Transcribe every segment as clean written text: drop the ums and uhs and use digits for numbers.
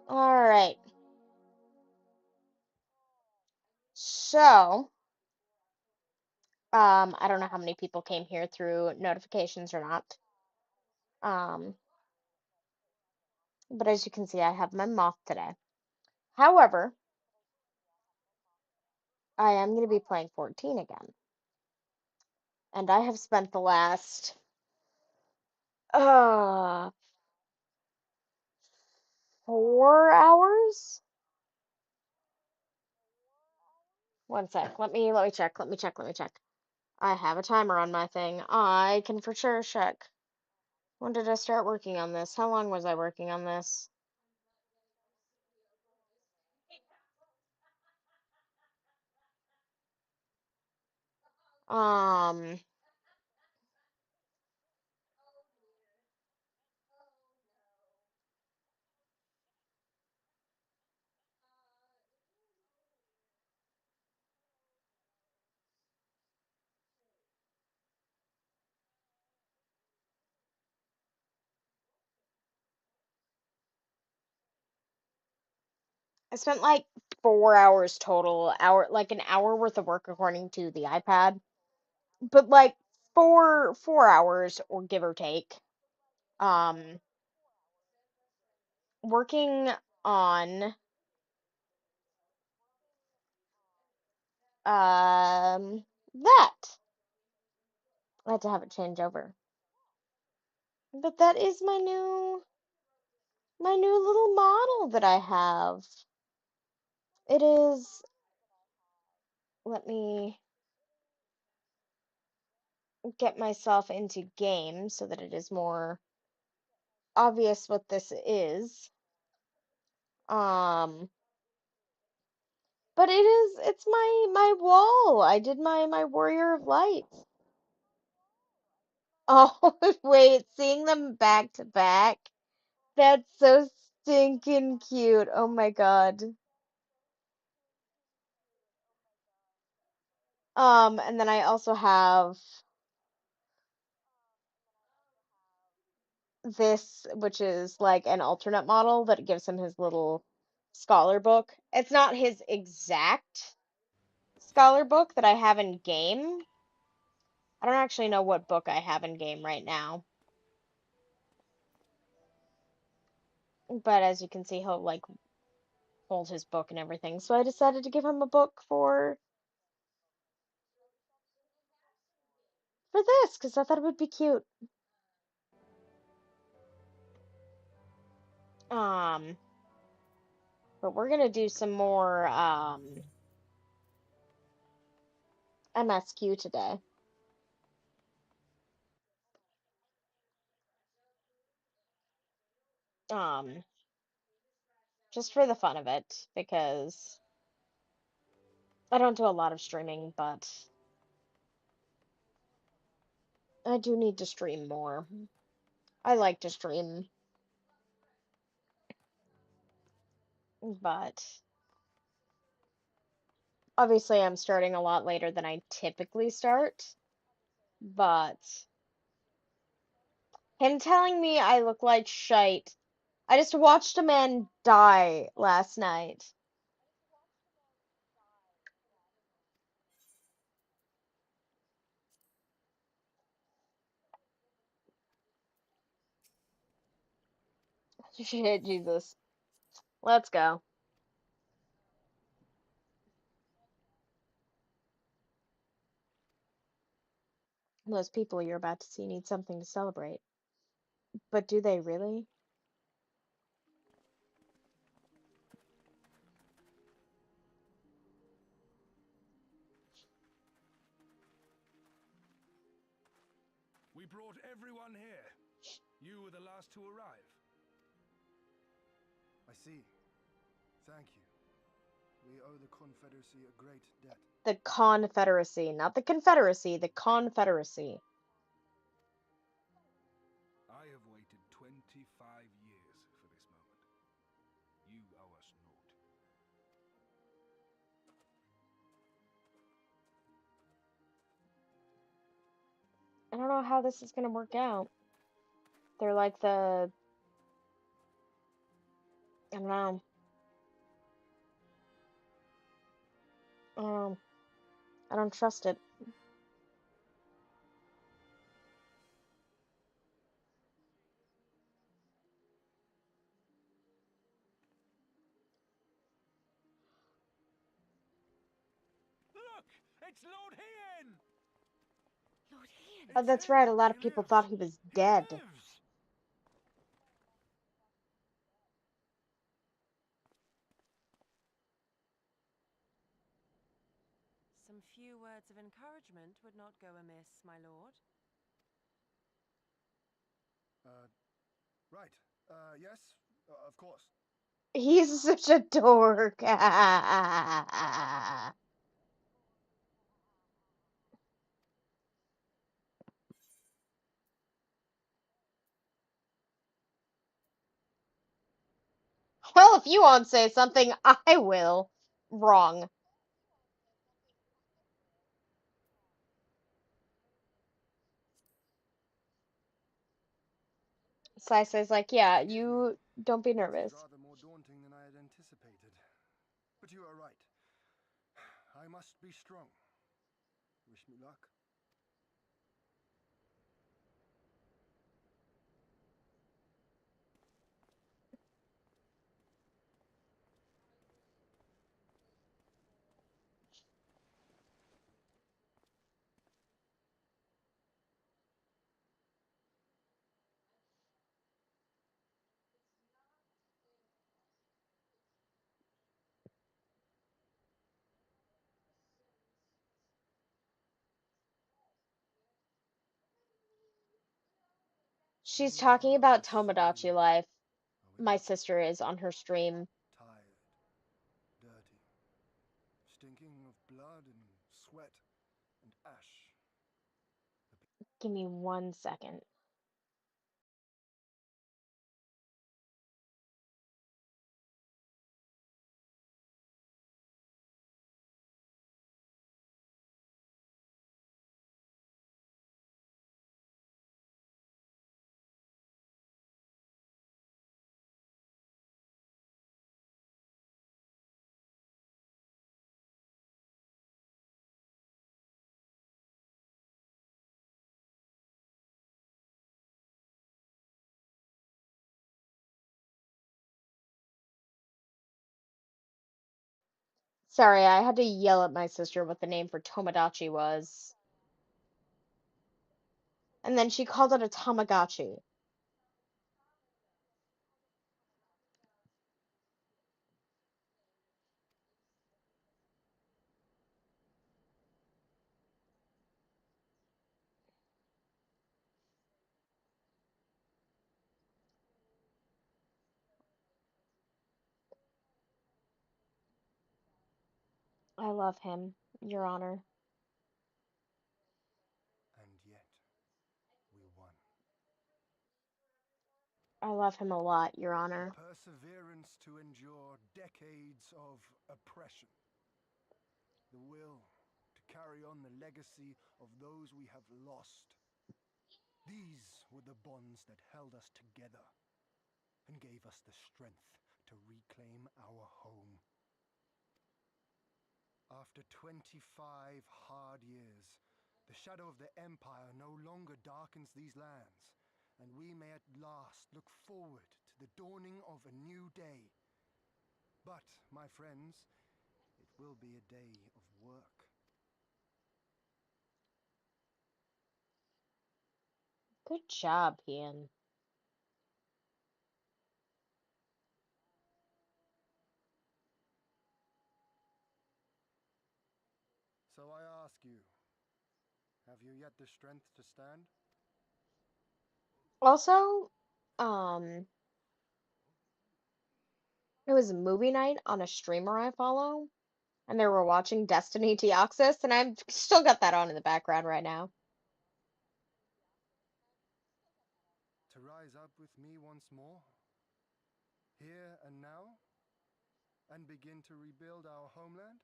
All right. So, I don't know how many people came here through notifications or not. Um, but as you can see, I have my moth today. However, I am going to be playing 14 again. And I have spent the last uh 4 hours. One sec. Let me check. Let me check. I have a timer on my thing. I can for sure check. When did I start working on this? How long was I working on this? Um, I spent like 4 hours total, like an hour worth of work according to the iPad, but like four hours or give or take. Um, working on that. I had to have it change over. But that is my new little model that I have. It is, let me get myself into game so that it is more obvious what this is. Um, but it's my wall. I did my Warrior of Light. Oh, wait, seeing them back to back. That's so stinking cute. Oh my God. And then I also have this, which is like an alternate model that gives him his little scholar book. It's not his exact scholar book that I have in game. I don't actually know what book I have in game right now. But as you can see, he'll like hold his book and everything. So I decided to give him a book for this because I thought it would be cute. Um, but we're gonna do some more MSQ today. Um, just for the fun of it because I don't do a lot of streaming, but I do need to stream more. I like to stream, but obviously I'm starting a lot later than I typically start. But him telling me I look like shite. I just watched a man die last night. Shit, Jesus. Let's go. Those people you're about to see need something to celebrate. But do they really? We brought everyone here. You were the last to arrive. I see. Thank you. We owe the Confederacy a great debt. The Confederacy, not the Confederacy, the Confederacy. I have waited 25 years for this moment. You owe us naught. I don't know how this is gonna work out. They're like the I don't know. Um, I don't trust it. Look! It's Lord Hien! Lord Ian. Oh, It's that's him! right. A lot of He people lives! thought he was He dead. lives! Some few words of encouragement would not go amiss, my lord. Right. Yes, of course. He's such a dork. Well, if you won't say something, I will. Wrong. Saisa's like, yeah, Forgive me. you don't be This is nervous. rather more daunting than I had anticipated. But you are right. I must be strong. Wish me luck. She's We talking are about Tomodachi assigned, Life. are we My not? sister is on her stream. Tired, dirty, stinking of blood and sweat and ash. Give me 1 second. Sorry, I had to yell at my sister what the name for Tomodachi was. And then she called it a Tamagotchi. I love him, Your Honor. And yet, we won. I love him a lot, Your The Honor. perseverance to endure decades of oppression. The will to carry on the legacy of those we have lost. These were the bonds that held us together and gave us the strength to reclaim our home. After 25 hard years, the shadow of the Empire no longer darkens these lands, and we may at last look forward to the dawning of a new day. But, my friends, it will be a day of work. Good job, Ian. So I ask you, have you yet the strength to stand? Also, um, it was movie night on a streamer I follow, and they were watching Destiny Deoxys, and I've still got that on in the background right now. To rise up with me once more? Here and now? And begin to rebuild our homeland?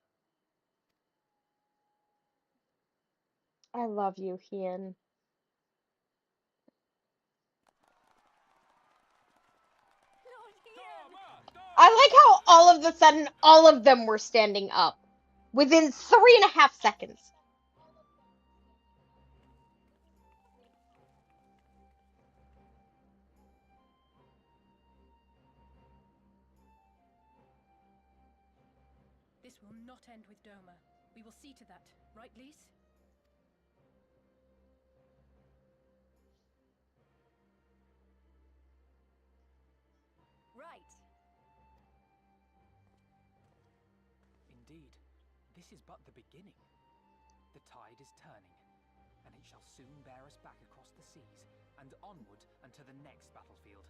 I love you, Ian. Lord Ian! I like how all of a sudden all of them were standing up within 3.5 seconds. This will not end with Doma. We will see to that, right, Lise? Right. Indeed, this is but the beginning. The tide is turning, and it shall soon bear us back across the seas and onward unto the next battlefield.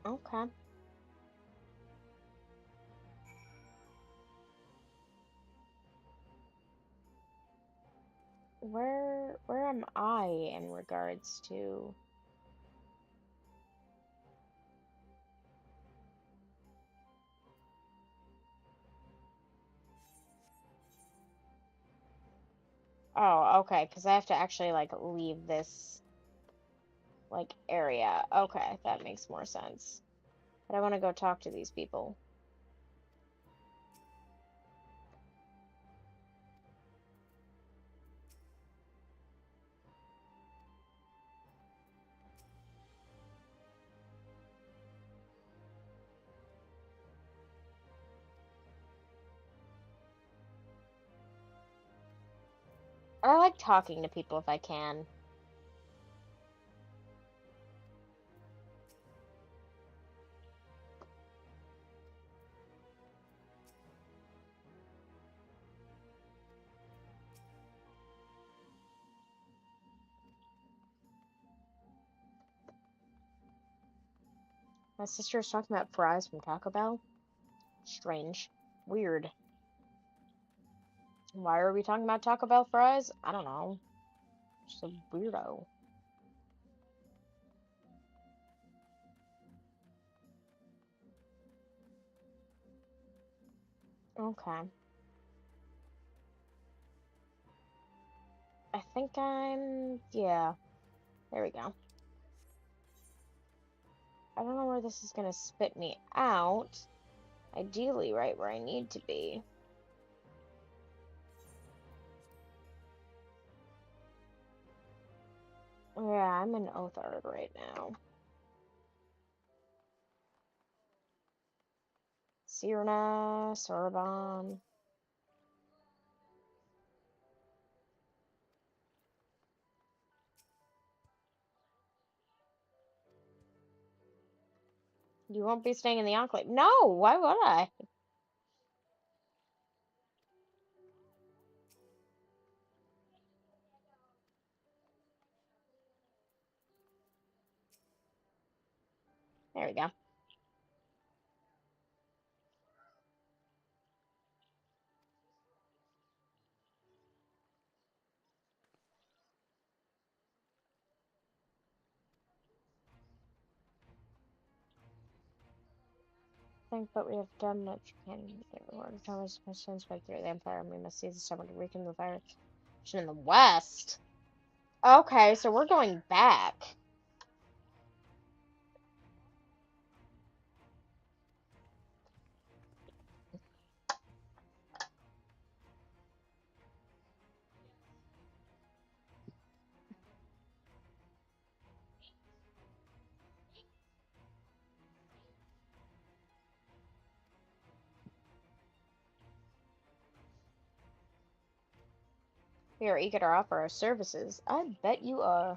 Okay. Where am I in regards to? Oh, okay, because I have to actually like leave this like area. Okay, that makes more sense. But I want to go talk to these people. I like talking to people if I can. My sister was talking about fries from Taco Bell. Strange. Weird. Why are we talking about Taco Bell fries? I don't know. Just a weirdo. Okay. I think yeah. There we go. I don't know where this is gonna spit me out. Ideally, right where I need to be. Yeah, I'm in Othard right now. Sirna, Sorbonne. You won't be staying in the Enclave. No, why would I? There we go. But we have done much. We can order Thomas to spread through the Empire, and we must seize the summer to weaken the virus in the West. Okay, so we're going back. We are eager to offer our services. I bet you are.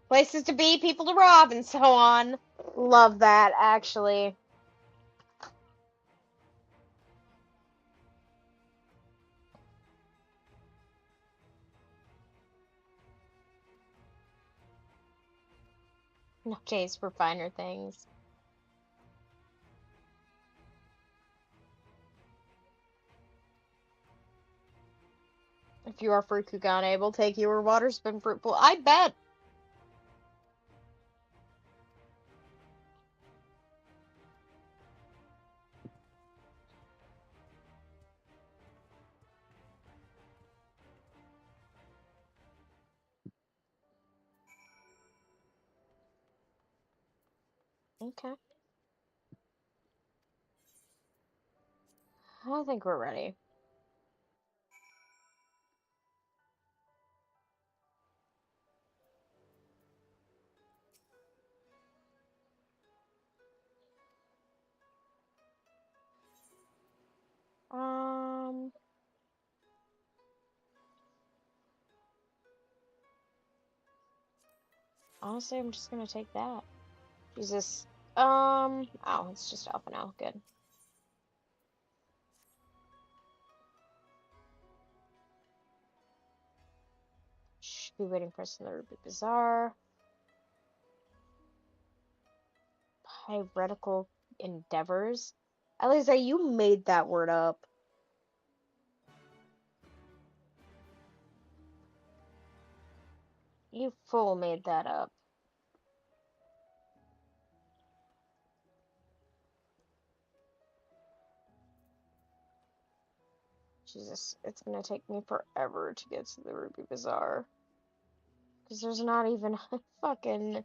Places to be, people to rob, and so on. Love that, actually. No days for finer things. If you are Fukugan able, take your water's been fruitful. I bet. Okay. I think we're ready. Um, Honestly, I'm just gonna take that. Jesus. Oh, it's just alpha now. Good. Should be waiting for us in the Ruby Bazaar. Piratical endeavors. Eliza, you made that word up. You full made that up. Jesus, it's gonna take me forever to get to the Ruby Bazaar. Because there's not even a fucking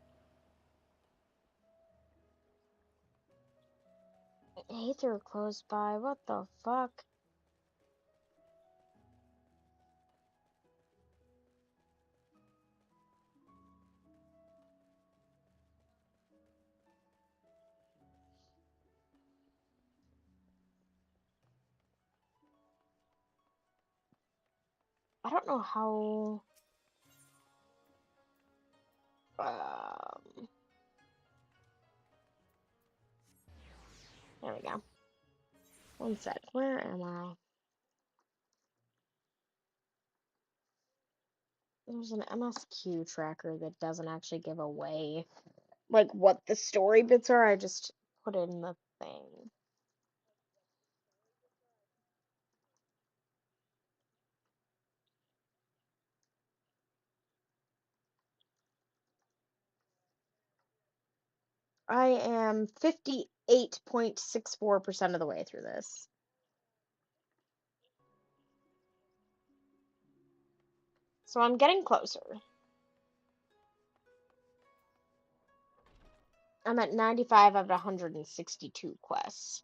Aether close by. What the fuck? I don't know how. Um, there we go. One sec. Where am I? There's an MSQ tracker that doesn't actually give away like what the story bits are. I just put in the thing. I am 58.64% of the way through this. So I'm getting closer. I'm at 95 out of 162 quests.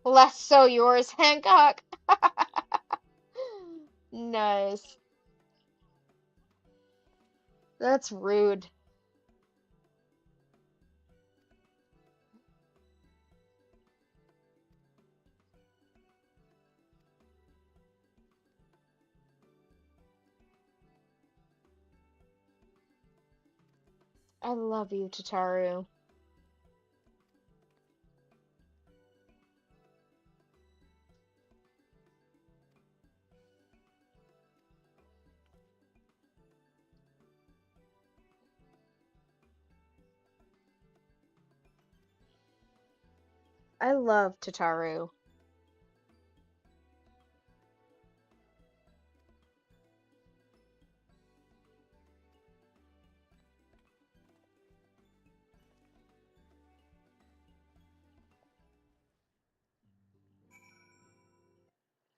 Less so yours, Hancock. Nice. That's rude. I love you, Tataru. I love Tataru.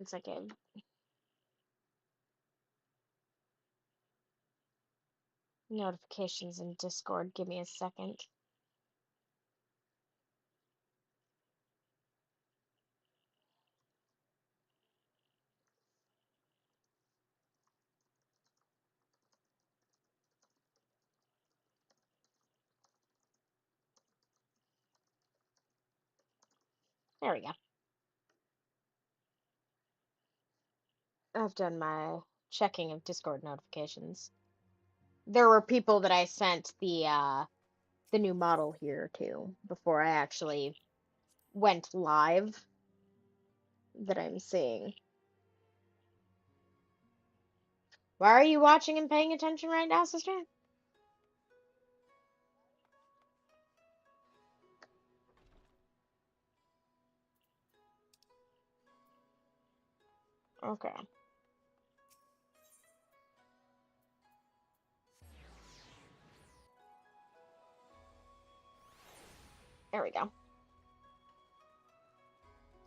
It's like a notifications in Discord. Give me a second. There we go. I've done my checking of Discord notifications. There were people that I sent the new model here to before I actually went live that I'm seeing. Why are you watching and paying attention right now, sister? Okay. There we go.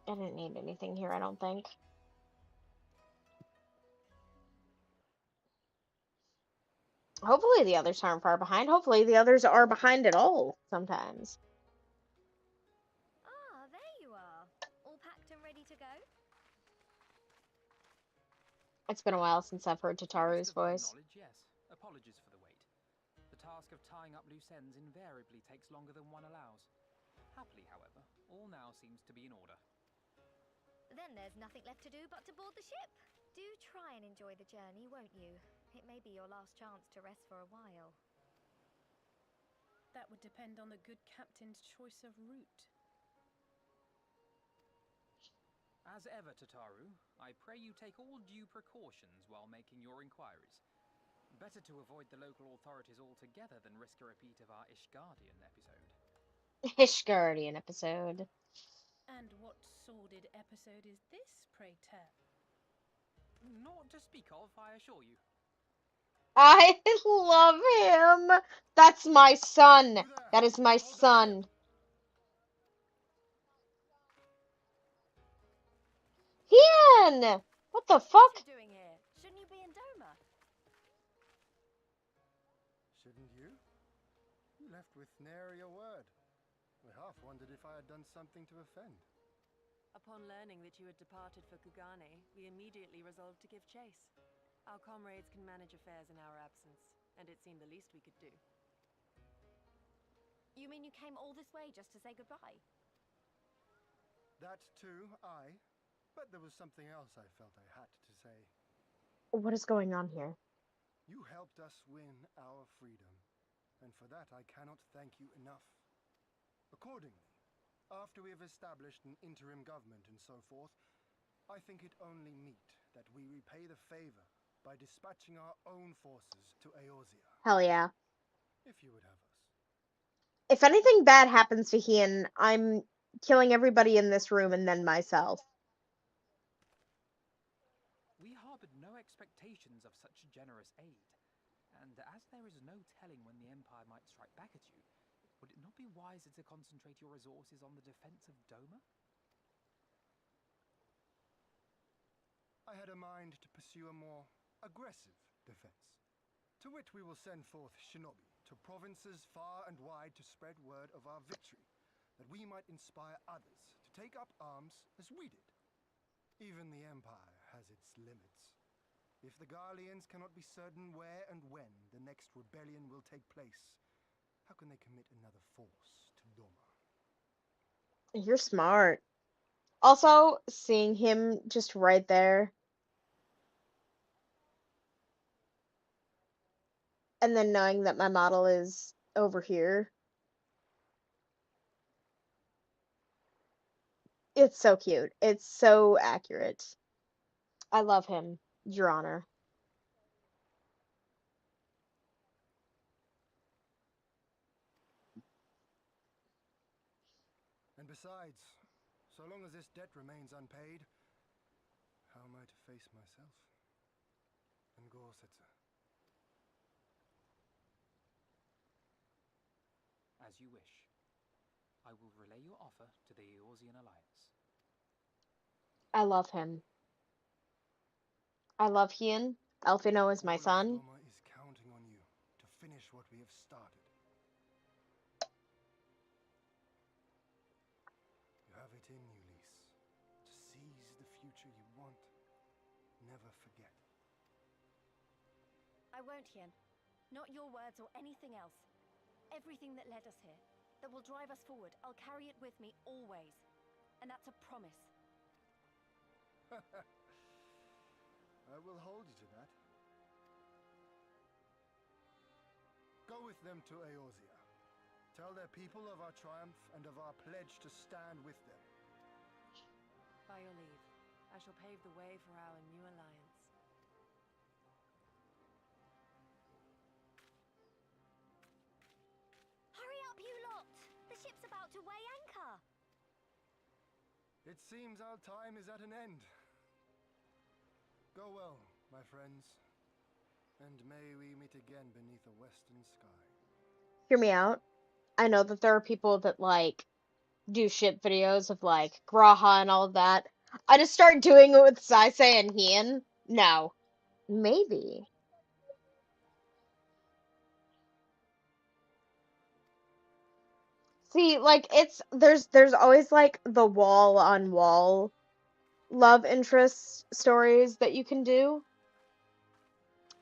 I didn't need anything here, I don't think. Hopefully the others aren't far behind. Hopefully the others are behind at all sometimes. Ah, there you are. All packed and ready to go? It's been a while since I've heard To the best Tataru's of my voice. knowledge, yes. Apologies for the wait. The task of tying up loose ends invariably takes longer than one allows. Happily, however, all now seems to be in order. Then there's nothing left to do but to board the ship. Do try and enjoy the journey, won't you? It may be your last chance to rest for a while. That would depend on the good captain's choice of route. As ever, Tataru, I pray you take all due precautions while making your inquiries. Better to avoid the local authorities altogether than risk a repeat of our Ishgardian episode. Ishgardian episode. And what sordid episode is this, pray tell? Naught to speak of, I assure you. I love him. That's my son. You there! That is my Hold that ship! son. Hien! What the What fuck? you doing here? Shouldn't you be in Doma? Shouldn't you? You left with nary a word. I half wondered if I had done something to offend. Upon learning that you had departed for Kugane, we immediately resolved to give chase. Our comrades can manage affairs in our absence, and it seemed the least we could do. You mean you came all this way just to say goodbye? That too, aye. But there was something else I felt I had to say. What is going on here? You helped us win our freedom, and for that I cannot thank you enough. Accordingly, after we have established an interim government and so forth, I think it only meet that we repay the favor by dispatching our own forces to Eorzea, Hell yeah. if you would have us. If anything bad happens to Hien, I'm killing everybody in this room and then myself. We harbored no expectations of such generous aid, and as there is no telling when the Empire might strike back at you, would it not be wiser to concentrate your resources on the defense of Doma? I had a mind to pursue a more aggressive defense, to which we will send forth shinobi to provinces far and wide to spread word of our victory, that we might inspire others to take up arms as we did. Even the Empire has its limits. If the Garleans cannot be certain where and when the next rebellion will take place, how can they commit another force to Doma? You're smart. Also, seeing him just right there, and then knowing that my model is over here, it's so cute. It's so accurate. I love him, Your Honor. And besides, so long as this debt remains unpaid, how am I to face myself and Gorsetzer? As you wish. I will relay your offer to the Eorzean Alliance. I love him. I love Hien. Elfino is my All of son. Doma is counting on you to finish what we have started. You have it in you, Lise, to seize the future you want. Never forget. I won't, Hien. Not your words or anything else. Everything that led us here, that will drive us forward, I'll carry it with me always. And that's a promise. I will hold you to that. Go with them to Eorzea. Tell their people of our triumph and of our pledge to stand with them. By your leave, I shall pave the way for our new alliance. Hurry up, you lot! The ship's about to weigh anchor! It seems our time is at an end. Go well, my friends, and may we meet again beneath a western sky. Hear me out. I know that there are people that like do ship videos of like Graha and all of that. I just start doing it with Saisei and Hien. No. Maybe. See, like it's there's always like the wall on wall love interest stories that you can do.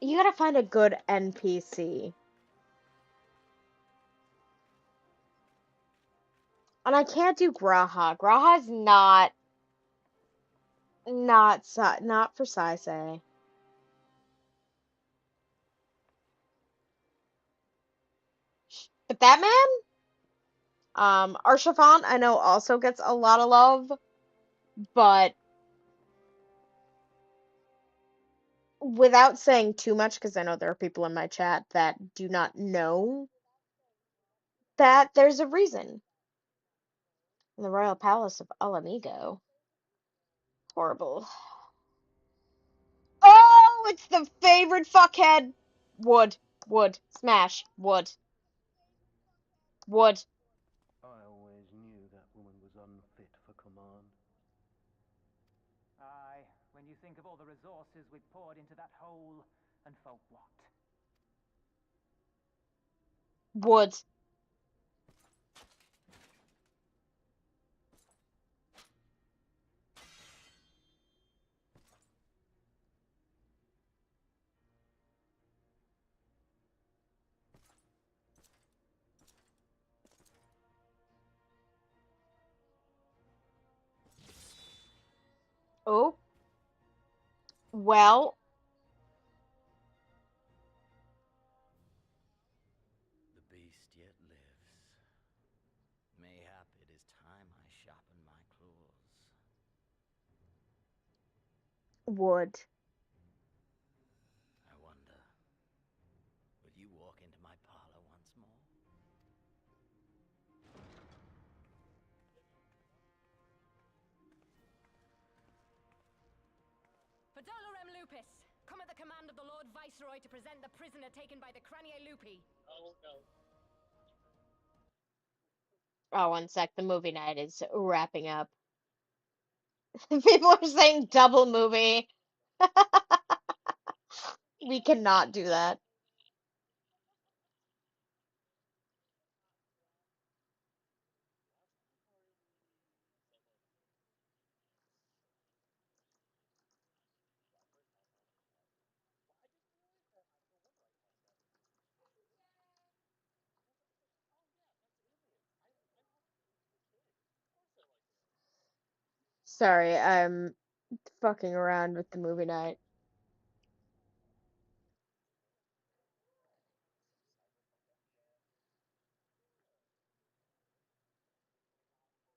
You gotta find a good NPC. And I can't do Graha. Graha's not for Saisei. But that man, Arshafan, I know also gets a lot of love, but without saying too much, because I know there are people in my chat that do not know that there's a reason. In the royal palace of Alamigo. Horrible. Oh, it's the favorite fuckhead. Wood, wood, smash, wood, wood. I always knew that woman was unfit for command. Aye, when you think of all the resources we've poured into that hole, and for what? Wood. Oh, well, The beast yet lives. Mayhap it is time I sharpen my claws. wood. I wonder, will you walk into my parlor once more? For Dolorem Lupus, come at the command of the Lord Viceroy to present the prisoner taken by the Cranie Lupi. Oh, one sec. The movie night is wrapping up. People are saying double movie. We cannot do that. Sorry, I'm fucking around with the movie night.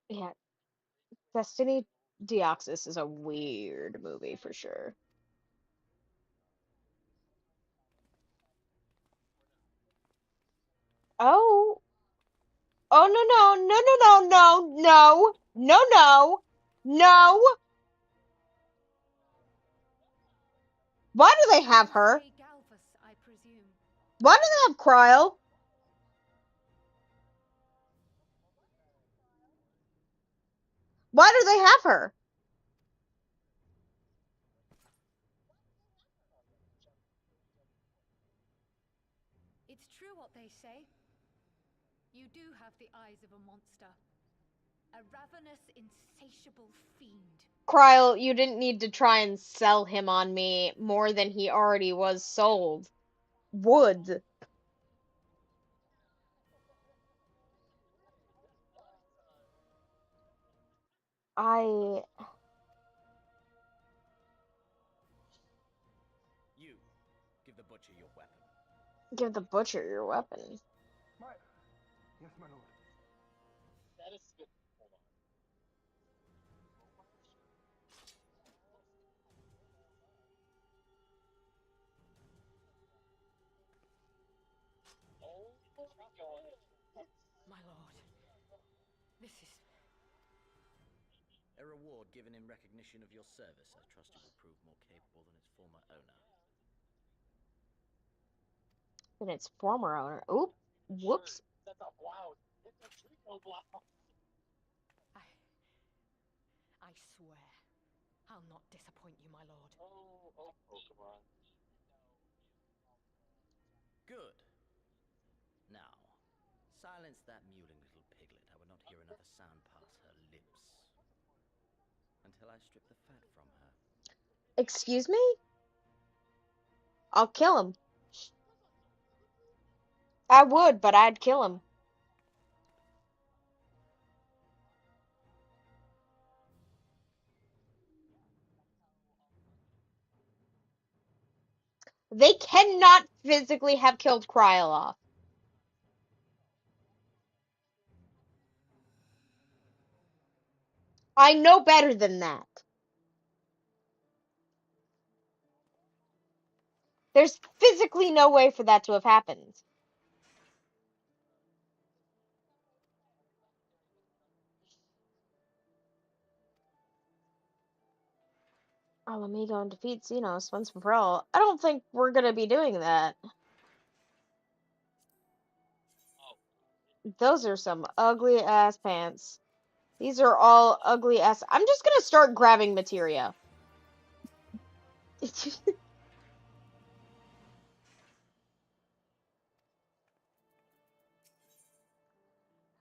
Yeah, Destiny Deoxys is a weird movie for sure. Oh, oh no no no no no no no no no no! Why do they have her? Galvus, I presume. Why do they have Cryle? Why do they have her? It's true what they say. You do have the eyes of a monster. A ravenous, insatiable fiend. Cryle, you didn't need to try and sell him on me more than he already was sold. Wood. I You, give the butcher your weapon. give the butcher your weapon. Yes, my lord. My lord, this is... A reward given in recognition of your service. I trust you will prove more capable than its former owner. Than its former owner. Oop. Whoops. I swear, I'll not disappoint you, my lord. Good. Now, silence that mewling little piglet. I would not hear another sound pass her lips. Until I strip the fat from her. Excuse me? I'll kill him. I would, but I'd kill him. They cannot physically have killed Krylov. I know better than that. There's physically no way for that to have happened. Oh, Amigo and defeat Xenos once and for all. I don't think we're gonna be doing that. Those are some ugly ass pants. These are all ugly ass. I'm just gonna start grabbing materia.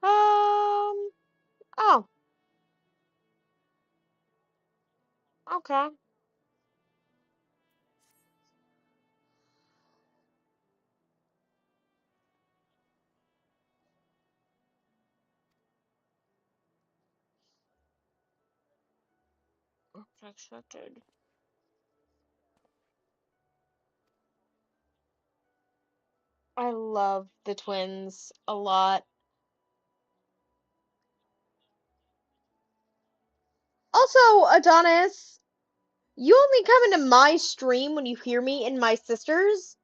Oh, okay. Accepted. I love the twins a lot. Also, Adonis, you only come into my stream when you hear me and my sisters.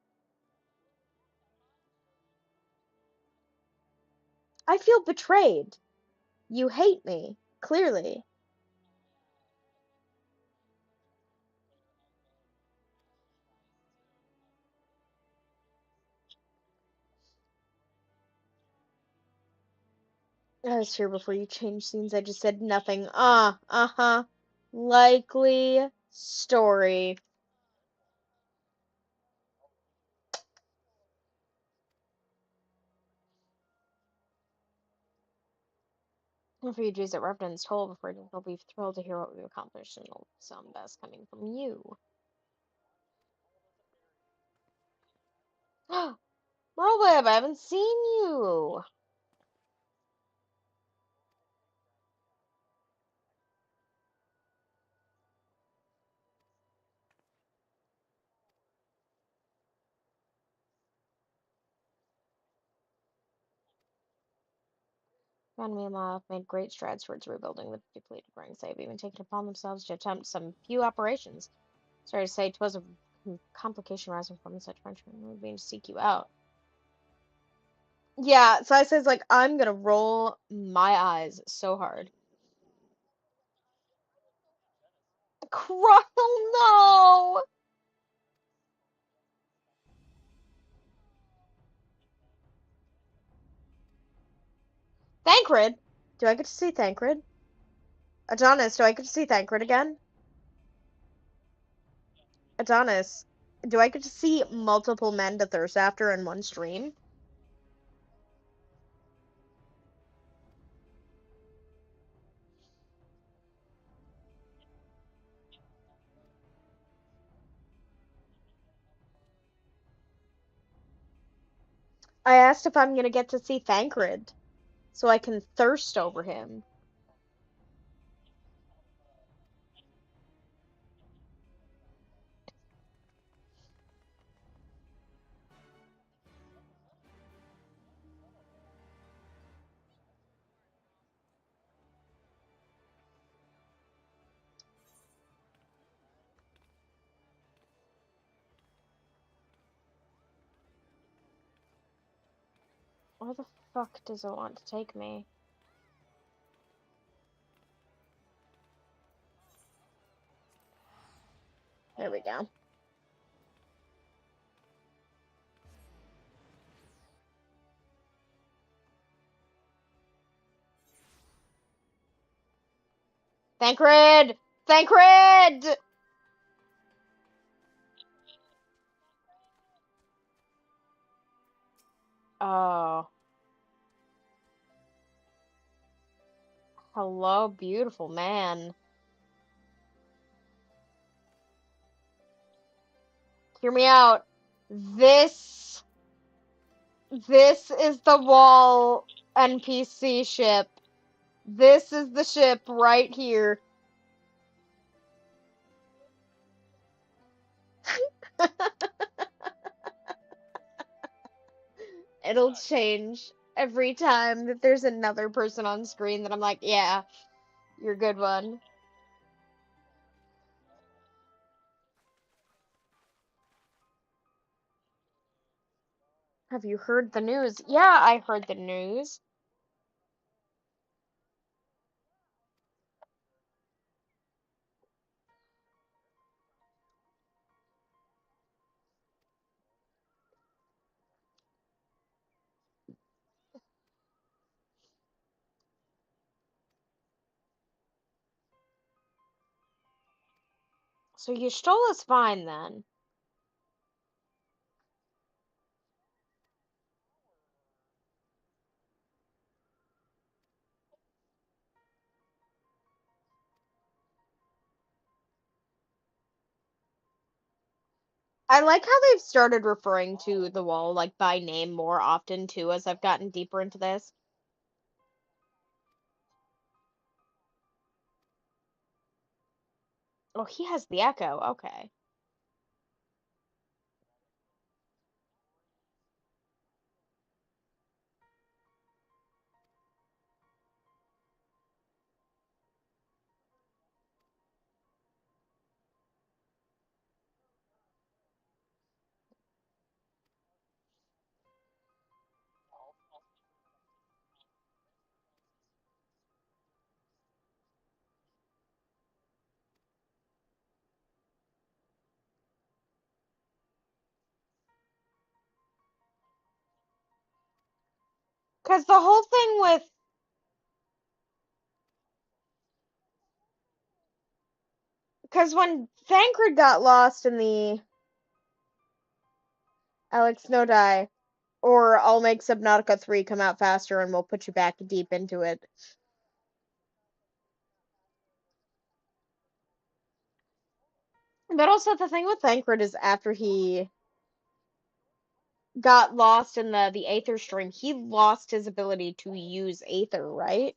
I feel betrayed. You hate me, clearly. I was here before you changed scenes. I just said nothing. Uh-huh. Likely story. Refugees at Revenant's Toll before they'll be thrilled to hear what we've accomplished, and it'll sound best coming from you. Merlweb, I haven't seen you. Ran me have made great strides towards rebuilding the depleted ranks. They've even taken upon themselves to attempt some few operations. Sorry to say, 'twas a complication arising from such Frenchmen. We being to seek you out. Yeah, Sai says, like, I'm gonna roll my eyes so hard. Cry, no! Thancred? Do I get to see Thancred? Adonis, do I get to see Thancred again? Adonis, do I get to see multiple men to thirst after in one stream? I asked if I'm gonna get to see Thancred, so I can thirst over him. Where the fuck does it want to take me? There we go. Thancred! Thancred! Oh. Hello, beautiful man. Hear me out. This is the wall NPC ship. This is the ship right here. It'll change every time that there's another person on screen that I'm like, yeah, you're a good one. Have you heard the news? Yeah, I heard the news. So you stole us fine then. I like how they've started referring to the wall like by name more often too as I've gotten deeper into this. Oh, he has the echo. Okay. Because the whole thing with because when Thancred got lost in the Alex no die, or I'll make Subnautica 3 come out faster and we'll put you back deep into it. But also the thing with Thancred is after he got lost in the Aether stream, he lost his ability to use Aether, right?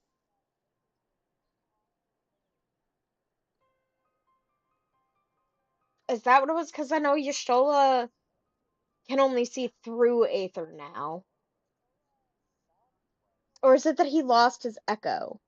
Is that what it was? Because I know Y'shtola can only see through Aether now. Or is it that he lost his echo?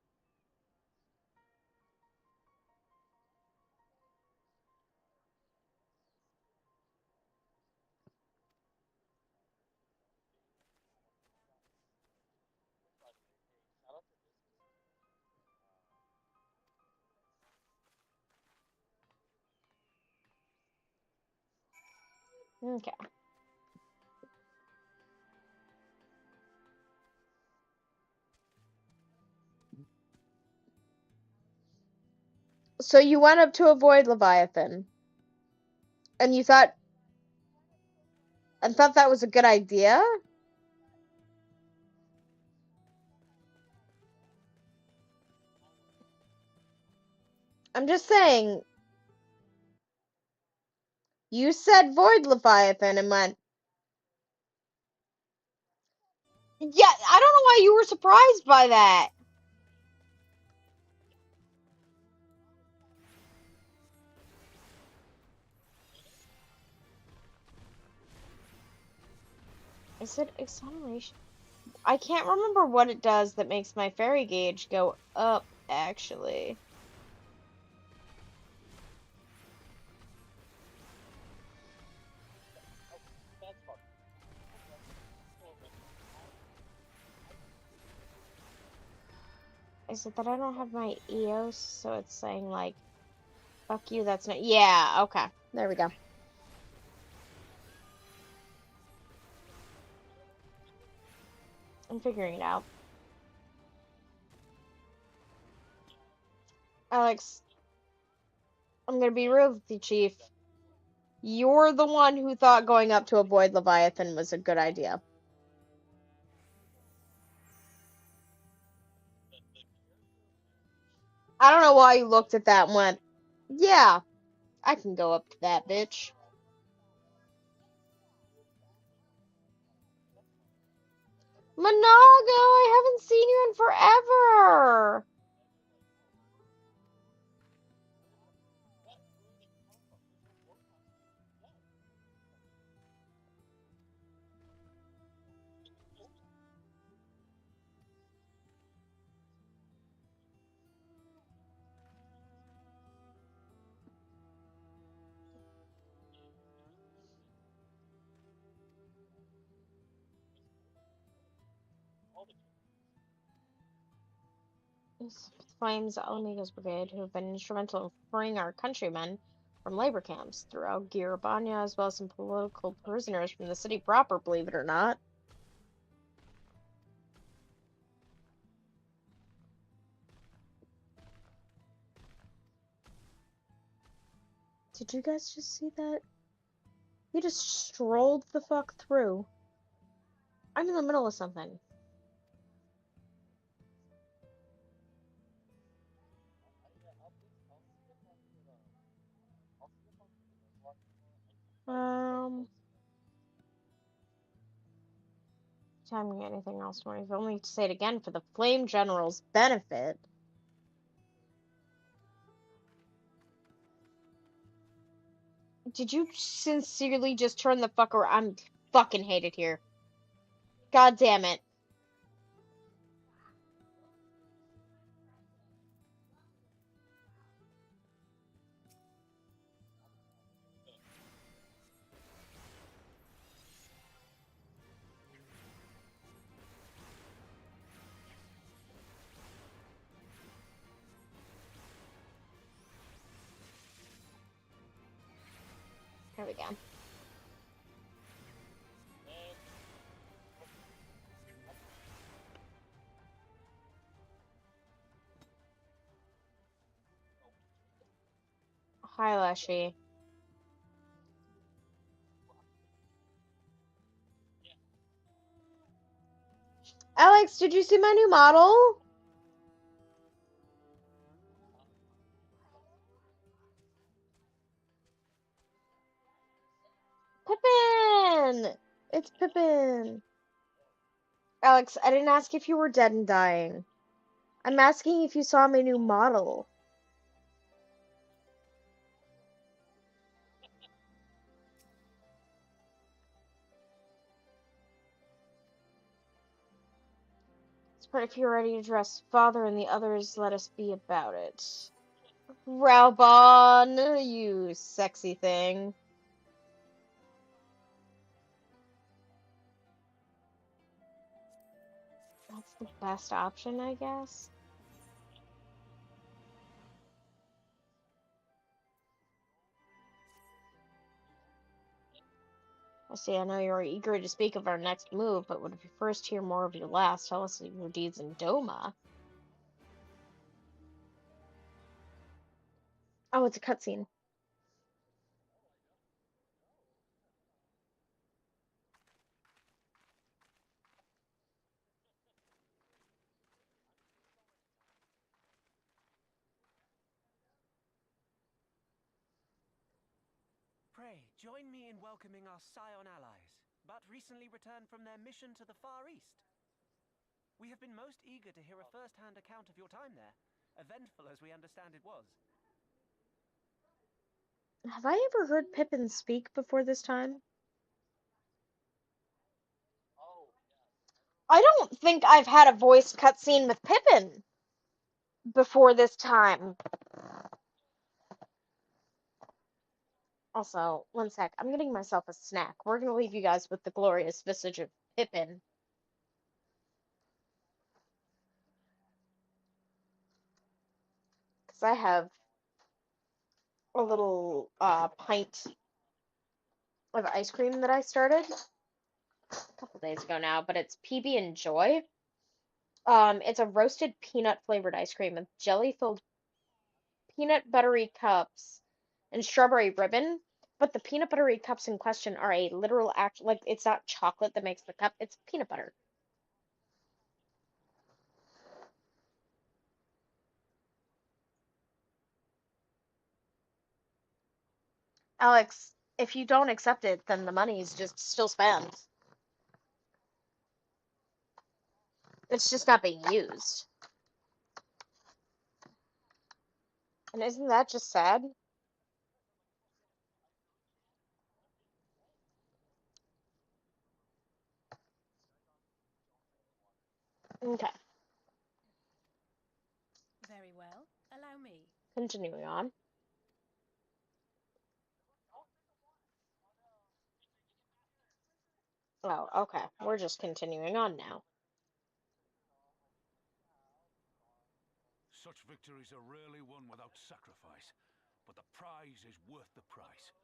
Okay. So you went up to avoid Leviathan. And you thought that was a good idea? I'm just saying, you said void Leviathan and went, yeah, I don't know why you were surprised by that. Is it exoneration? I can't remember what it does that makes my fairy gauge go up, actually. Is it that I don't have my EOS, so it's saying like, fuck you, that's not, yeah, okay. There we go. I'm figuring it out. Alex, I'm gonna be real with you, Chief. You're the one who thought going up to avoid Leviathan was a good idea. I don't know why you looked at that and went, yeah, I can go up to that bitch. Monago, I haven't seen you in forever. Flames Alamigo's brigade, who have been instrumental in freeing our countrymen from labor camps throughout Giribanya, as well as some political prisoners from the city proper, believe it or not. Did you guys just see that? He just strolled the fuck through. I'm in the middle of something. Timing anything else for me? If only to say it again for the Flame General's benefit. Did you sincerely just turn the fuck around? I'm fucking hate it here. God damn it. There we go. Hi, Leshy. Alex, did you see my new model? Pippin! It's Pippin. Alex, I didn't ask if you were dead and dying. I'm asking if you saw my new model. But if you're ready to dress father and the others, let us be about it. Raubon, you sexy thing. That's the best option, I guess. I see, I know you're eager to speak of our next move, but would you first hear more of your last? Tell us of your deeds in Doma. Oh, it's a cutscene. Pray, join me in welcoming our Scion allies, but recently returned from their mission to the Far East. We have been most eager to hear a first-hand account of your time there, eventful as we understand it was. Have I ever heard Pippin speak before this time? I don't think I've had a voice cutscene with Pippin before this time. Also, one sec. I'm getting myself a snack. We're gonna leave you guys with the glorious visage of Pippin. because I have a little pint of ice cream that I started a couple days ago now, but it's PB and Joy. It's a roasted peanut flavored ice cream with jelly filled peanut buttery cups and strawberry ribbon. But the peanut buttery cups in question are a literal act, like it's not chocolate that makes the cup, it's peanut butter. Alex, if you don't accept it, then the money's just still spent. It's just not being used. And isn't that just sad? Okay, Very well. Allow me. continuing on. Oh, okay. We're just continuing on now. Such victories are rarely won without sacrifice, but the prize is worth the price.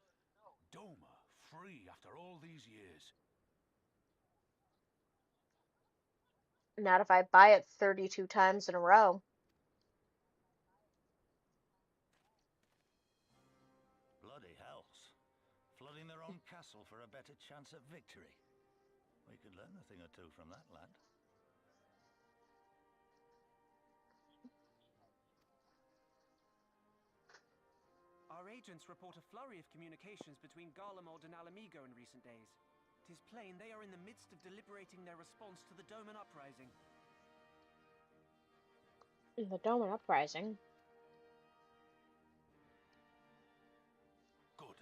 Doma, free after all these years. Not if I buy it 32 times in a row. Bloody hells. Flooding their own castle for a better chance at victory. We could learn a thing or two from that lad. Our agents report a flurry of communications between Garlemald and Alamigo in recent days. 'Tis plain they are in the midst of deliberating their response to the Doman uprising. The Doman uprising. Good.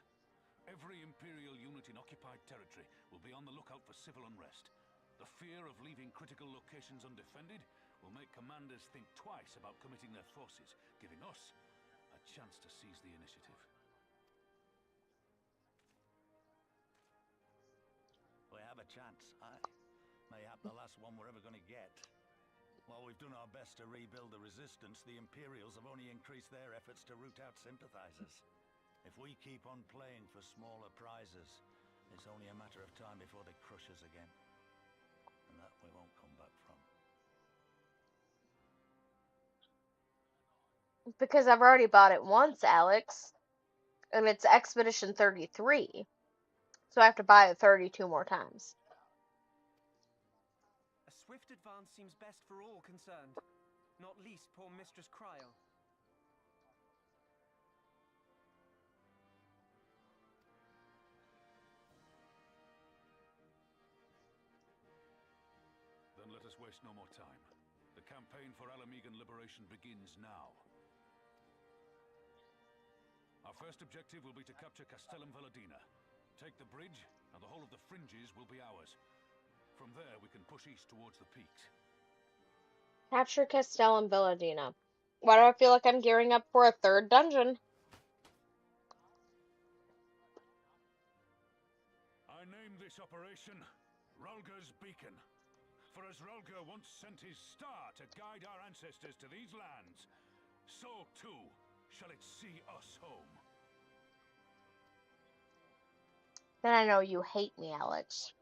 Every Imperial unit in occupied territory will be on the lookout for civil unrest. The fear of leaving critical locations undefended will make commanders think twice about committing their forces, giving us a chance to seize the initiative. We have a chance, aye. Mayhap the last one we're ever going to get. While we've done our best to rebuild the resistance, the Imperials have only increased their efforts to root out sympathizers. If we keep on playing for smaller prizes, it's only a matter of time before they crush us again. And that we won't come back from. Because I've already bought it once, Alex. And it's Expedition 33. So I have to buy it 32 more times. A swift advance seems best for all concerned, not least poor Mistress Cryle. Then let us waste no more time. The campaign for Alamigan liberation begins now. Our first objective will be to capture Castellum Veladina. Take the bridge, and the whole of the fringes will be ours. From there, we can push east towards the peaks. Capture Castellum Villadina. Why do I feel like I'm gearing up for a third dungeon? I name this operation Rulger's Beacon. For as Rulger once sent his star to guide our ancestors to these lands, so too shall it see us home. Then I know you hate me, Alex.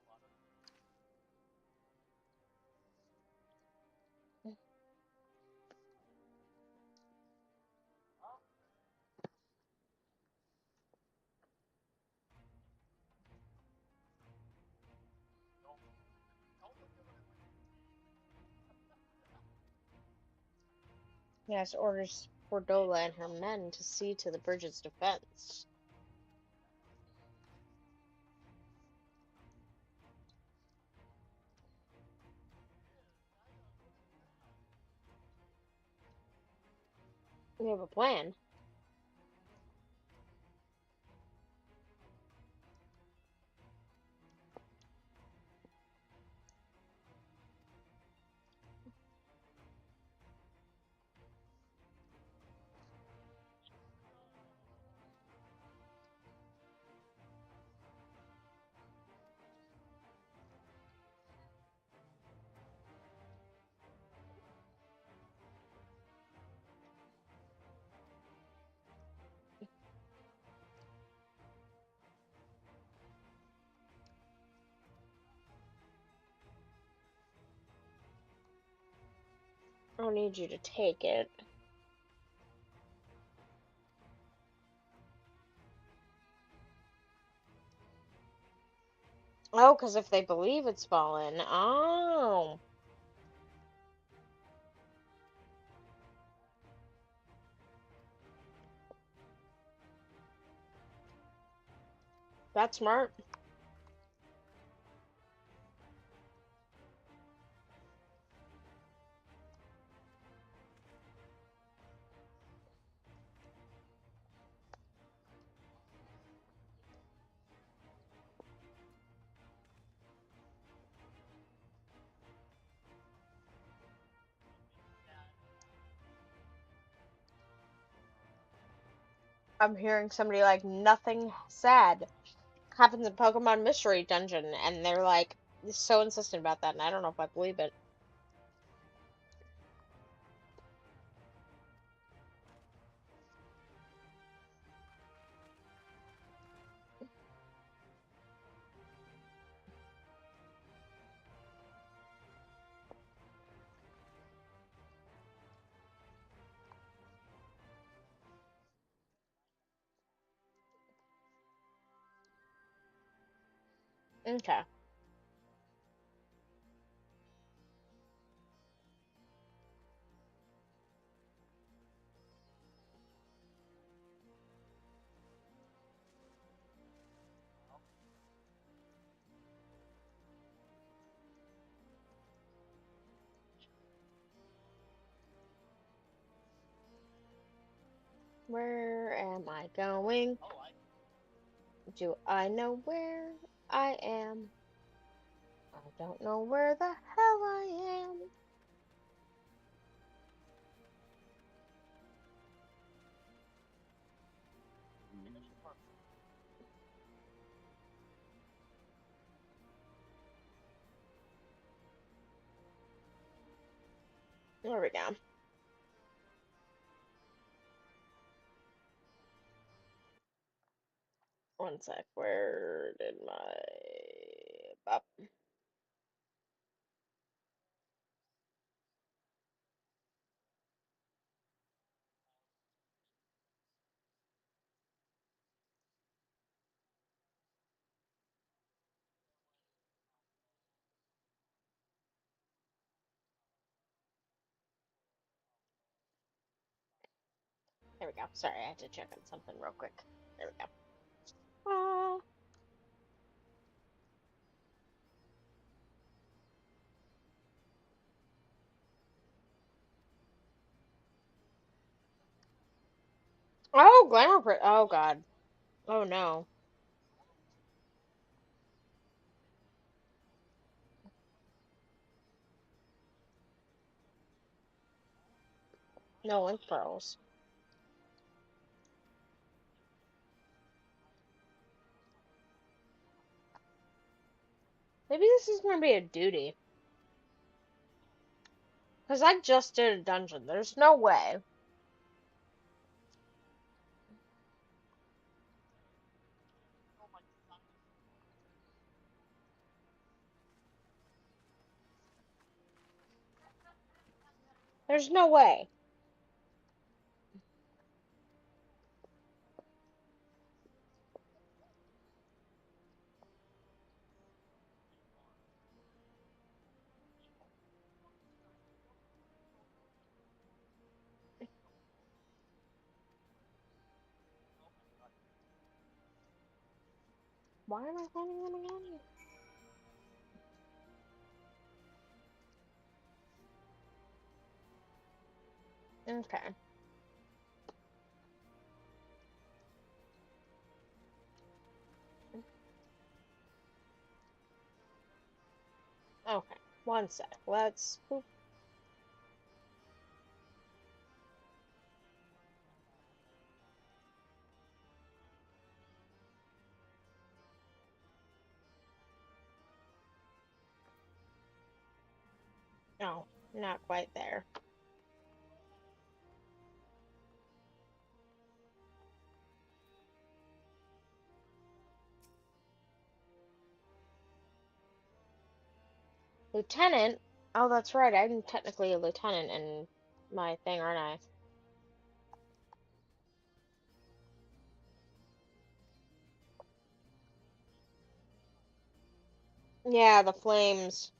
Yes, orders Fordola and her men to see to the bridge's defense. We have a plan. I'll need you to take it. Oh, because if they believe it's fallen. Oh. That's smart. I'm hearing somebody like nothing sad happens in Pokemon Mystery Dungeon, and they're like so insistent about that, and I don't know if I believe it. Okay. Where am I going? Do I know where I am? I don't know where the hell I am. There we go. One sec. Where did my... Up. There we go. Sorry, I had to check on something real quick. There we go. Oh, Glamour. Oh, God. Oh, no. No link pearls. Maybe this is gonna be a duty. Because I just did a dungeon. There's no way. There's no way. Why am I finding them again? Okay. Okay. One sec. Let's... Boop. No, not quite there. Lieutenant? Oh, that's right. I'm technically a lieutenant in my thing, aren't I? Yeah, the flames.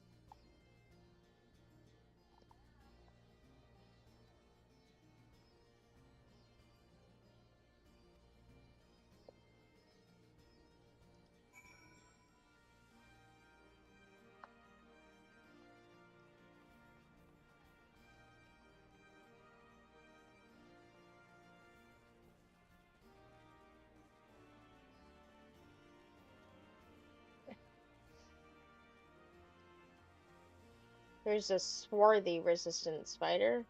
There's a swarthy resistant spider.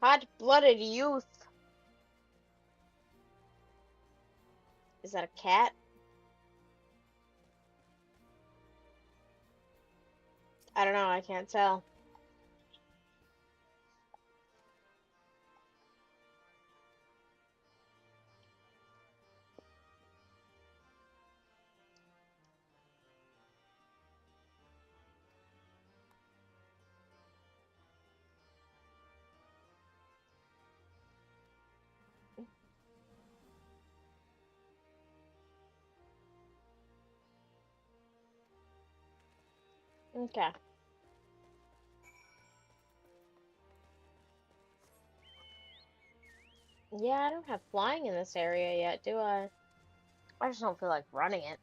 Hot-blooded youth. Is that a cat? I don't know, I can't tell. Okay. Yeah, I don't have flying in this area yet, do I? I just don't feel like running it.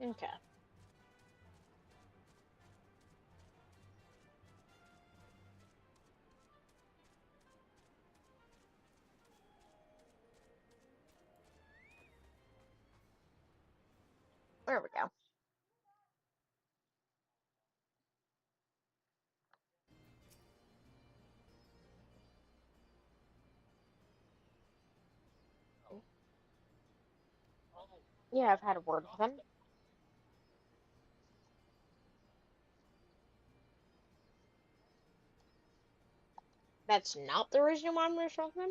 Okay. There we go. Yeah, I've had a word with him. That's not the reason why I'm gonna show him.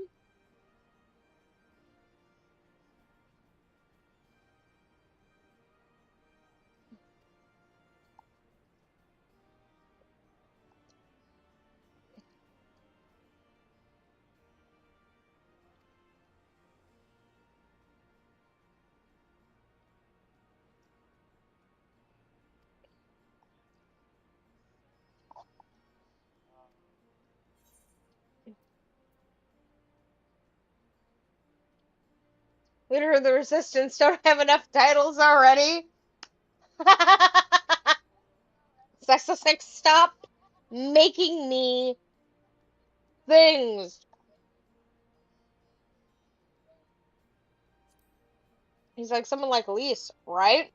Leader of the Resistance don't have enough titles already. Sexo stop making me things. He's like someone like Elise, right?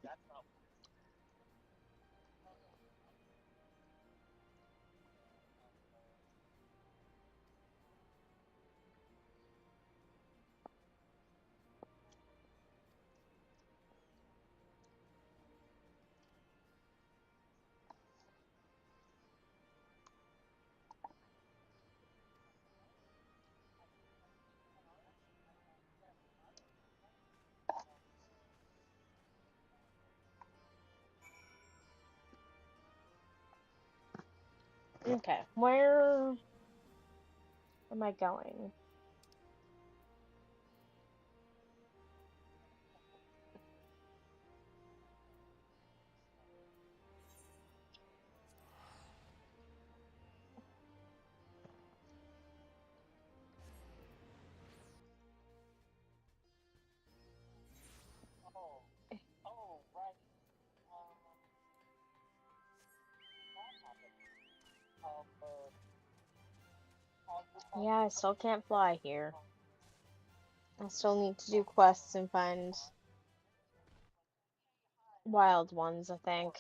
Okay, where am I going? Yeah, I still can't fly here. I still need to do quests and find wild ones, I think.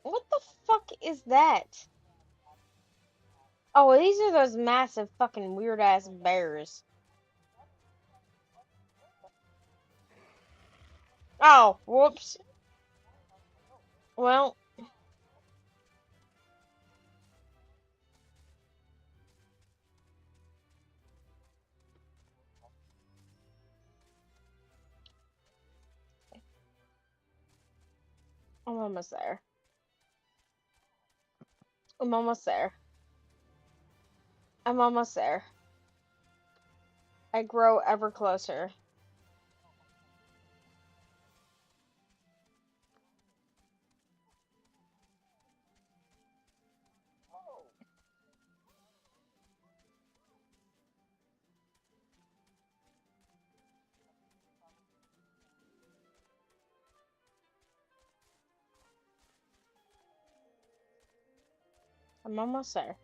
What the fuck is that? Oh, these are those massive fucking weird ass bears. Oh, whoops. Well, I'm almost there. I'm almost there. I'm almost there. I grow ever closer. I'm almost there.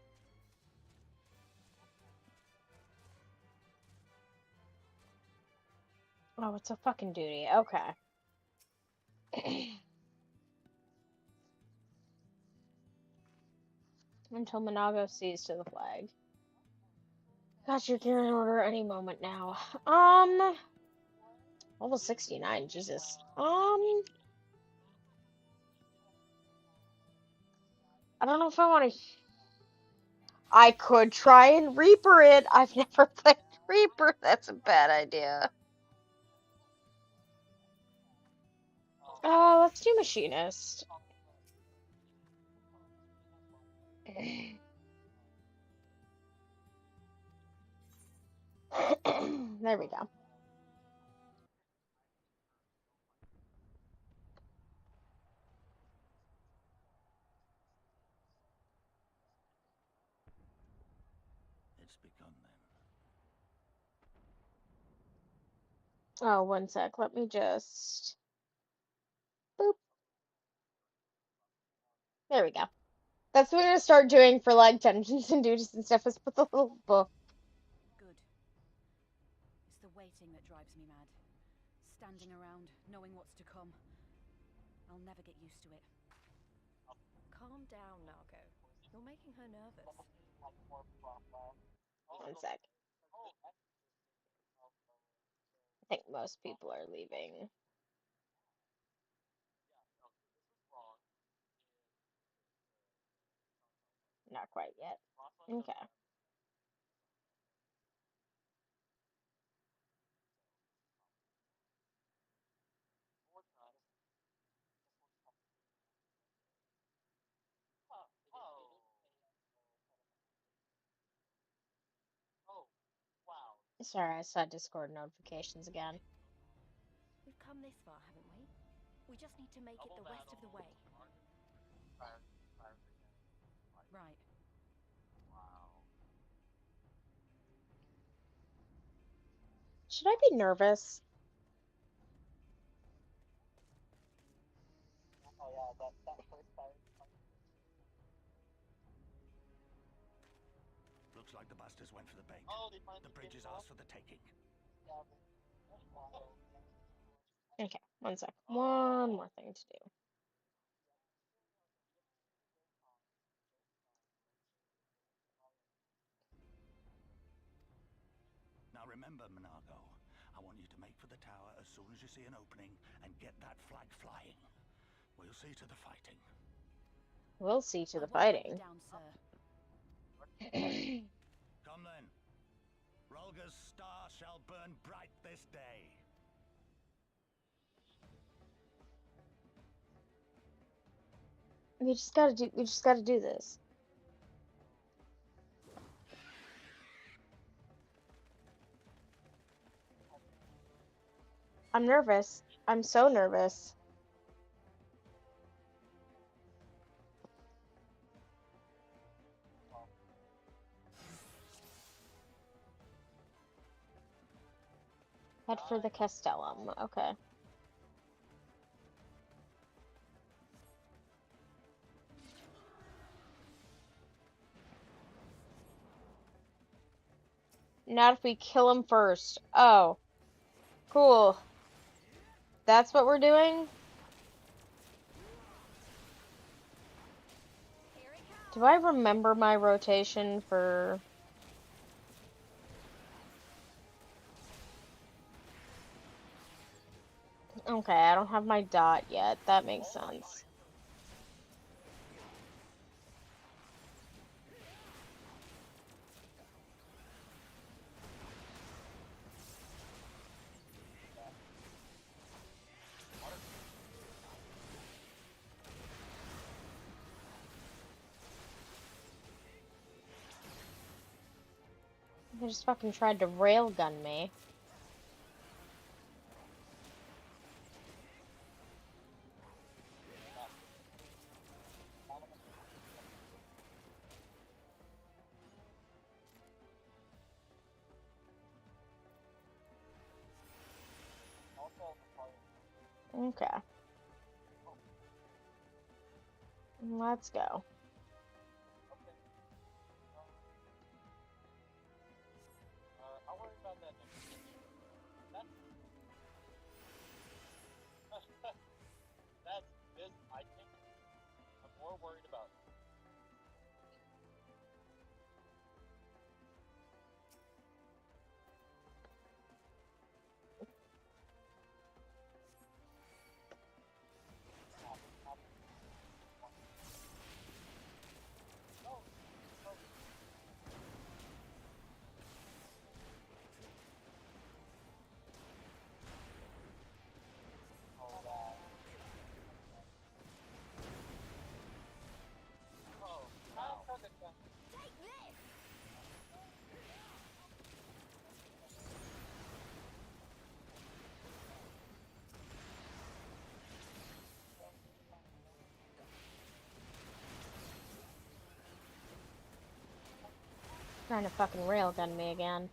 Oh, it's a fucking duty. Okay. Until Monago sees to the flag. Got your gear in order any moment now. Level 69, Jesus. I don't know if I want to. I could try and Reaper it. I've never played Reaper. That's a bad idea. Let's do Machinist. There we go. It's begun then. Oh, one sec. Let me just. Boop. There we go. That's what we're gonna start doing for like dungeons and duties and stuff, is put the little book. Good. It's the waiting that drives me mad. Standing around, knowing what's to come. I'll never get used to it. Calm down, Nago. You're making her nervous. One sec. I think most people are leaving. Not quite yet. Okay. Sorry, I saw Discord notifications again. We've come this far, haven't we? We just need to make it the rest of the way. Right. Should I be nervous? Looks like the bastards went for the bait. The bridge is ours for the taking. Okay, one sec. One more thing to do. Now remember, Monago, I want you to make for the tower as soon as you see an opening and get that flag flying. We'll see to the fighting. We'll see to the I won't let you fighting. down, sir. Come then. Rolga's star shall burn bright this day. We just gotta do this. I'm nervous. I'm so nervous. Head for the Castellum. Okay. Not if we kill him first. Oh, cool. That's what we're doing? Do I remember my rotation for... Okay, I don't have my dot yet. That makes sense. They just fucking tried to railgun me. Okay. Let's go. Trying to fucking railgun me again.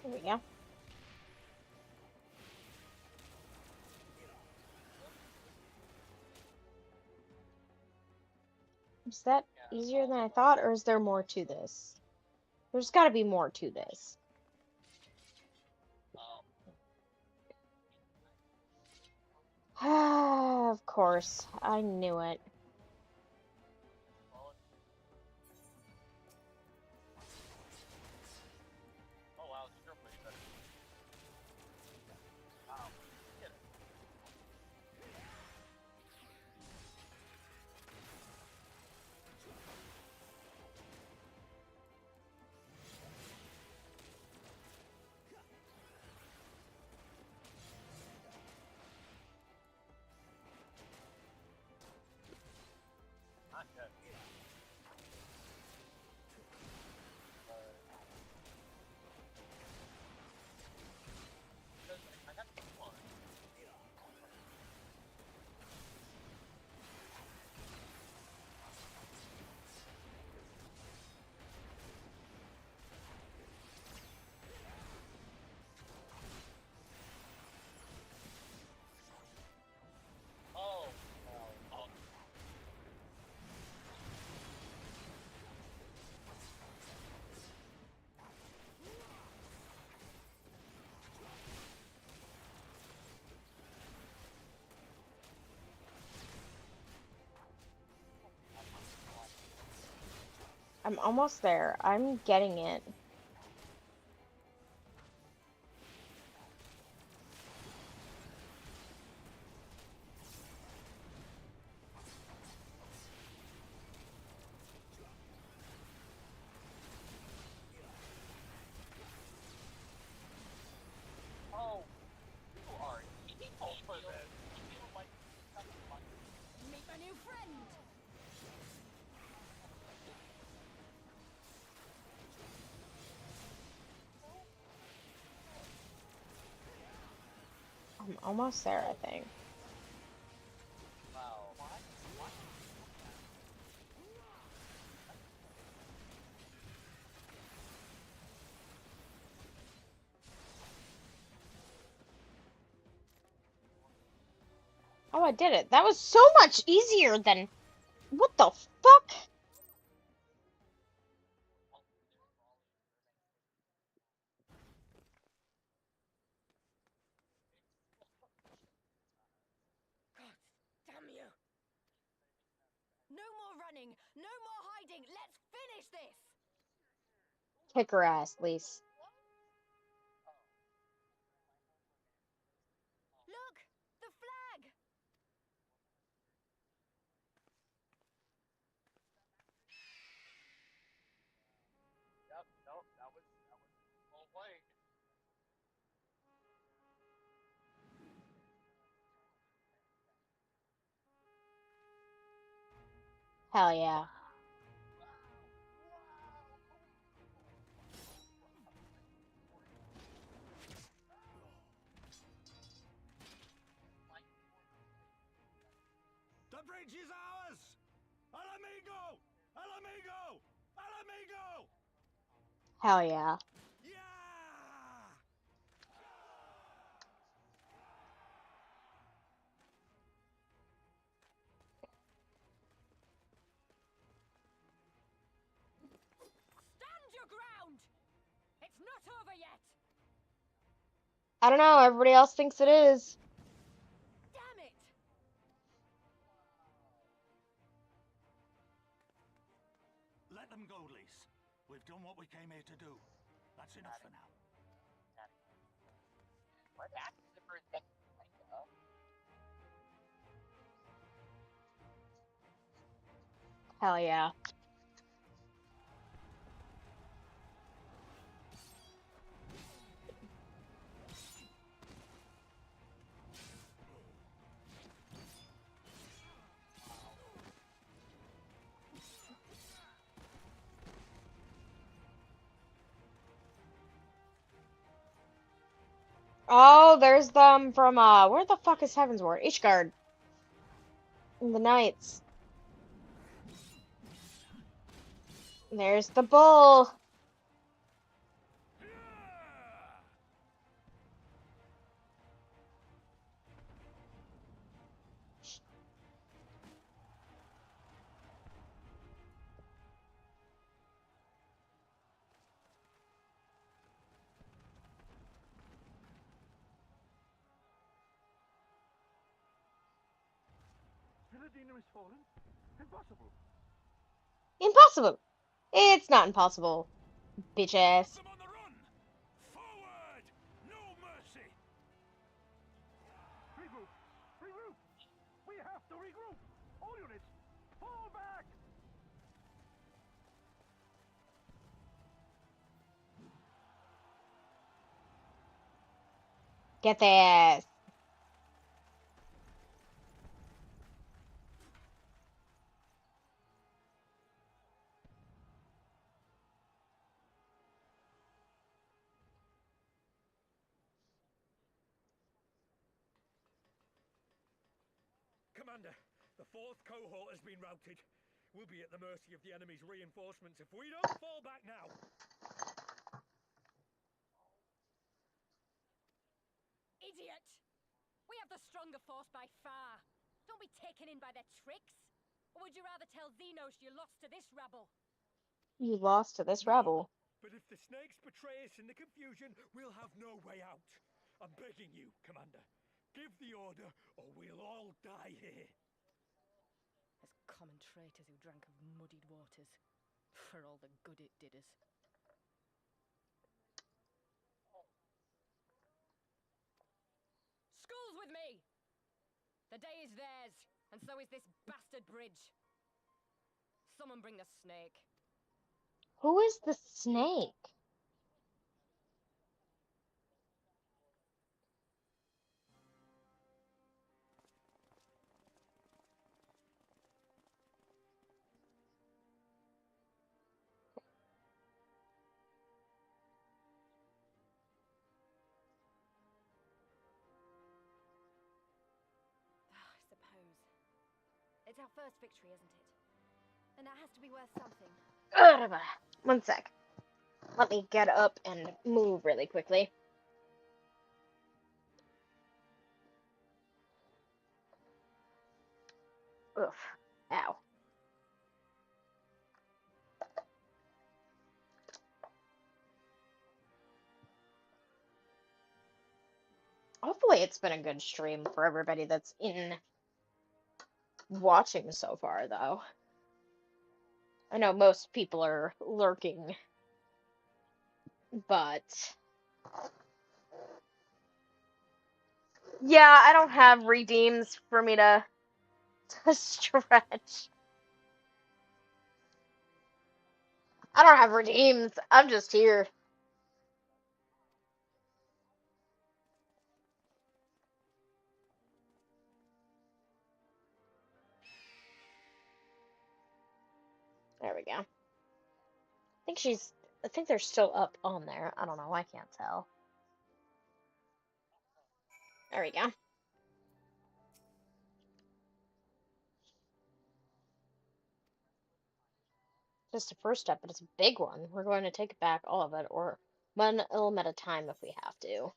There we go. Is that easier than I thought, or is there more to this? There's gotta be more to this. Of course. I knew it. I'm almost there. I'm getting it. Meet my new friend! I'm almost there, I think. Oh, I did it. That was so much easier than... What the fuck? God damn you! No more running! No more hiding! Let's finish this! Kick her ass, Lise. Look! The flag! Hell yeah. The bridge is ours! Al amigo! Al amigo! Al amigo! Hell yeah. Yeah! Stand your ground! It's not over yet! I don't know. Everybody else thinks it is. Damn it! Let them go, Lise. We've done what we came here to do. That's enough for now. Hell yeah. Oh, there's them from, where the fuck is Heavensward? Ishgard. In the Knights. There's the bull. Villadina is fallen? Impossible. Impossible. It's not impossible. Bitch ass. Them on the run! Forward! No mercy! Regroup! Regroup! We have to regroup! All units, fall back! Get the ass. Commander, the fourth cohort has been routed. We'll be at the mercy of the enemy's reinforcements if we don't fall back now. Idiot! We have the stronger force by far. Don't be taken in by their tricks. Or would you rather tell Xenos you lost to this rabble? You lost to this No, rabble. but if the snakes betray us in the confusion, we'll have no way out. I'm begging you, Commander. Give the order, or we'll all die here. As common traitors who drank of muddied waters. For all the good it did us. School's with me! The day is theirs, and so is this bastard bridge. Someone bring the snake. Who is the snake? I suppose. It's our first victory, isn't it? And that has to be worth something. Ugh, one sec. Let me get up and move really quickly. Oof. Ow. Hopefully it's been a good stream for everybody that's in watching so far, though. I know most people are lurking, but yeah, I don't have redeems for me to stretch. I don't have redeems. I'm just here. There we go. I think they're still up on there. I don't know. I can't tell. There we go. Just a first step, but it's a big one. We're going to take back all of it, or one ilm at a time if we have to.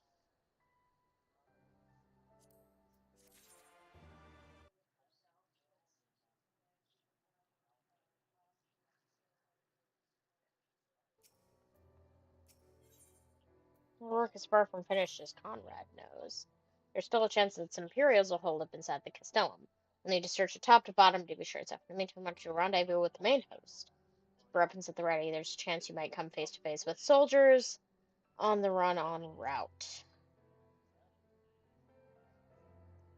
The work is far from finished, as Conrad knows. There's still a chance that some Imperials will hold up inside the Castellum. We'll need to search it top to bottom to be sure it's after me too much to rendezvous with the main host. Keep your weapons at the ready. There's a chance you might come face to face with soldiers on the run en route.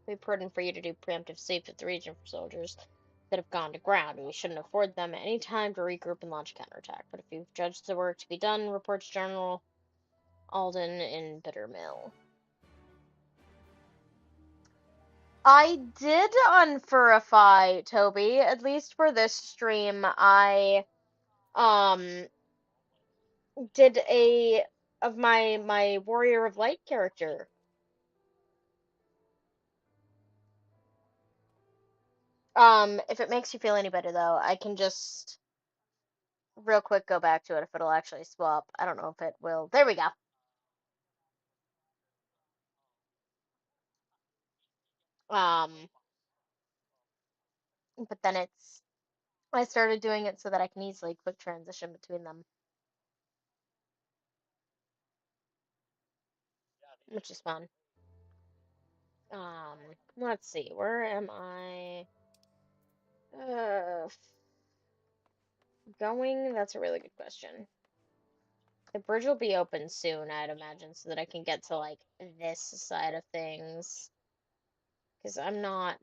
It'd be prudent for you to do preemptive sweep of the region for soldiers that have gone to ground. We shouldn't afford them any time to regroup and launch a counterattack. But if you've judged the work to be done, report to General Alden in Bittermill. I did unfurify Toby, at least for this stream. I did a of my Warrior of Light character. If it makes you feel any better though, I can just real quick go back to it if it'll actually swap. I don't know if it will. There we go. But then I started doing it so that I can easily quick transition between them, which is fun. Let's see, where am I going? That's a really good question. The bridge will be open soon, I'd imagine, so that I can get to, like, this side of things. Because I'm not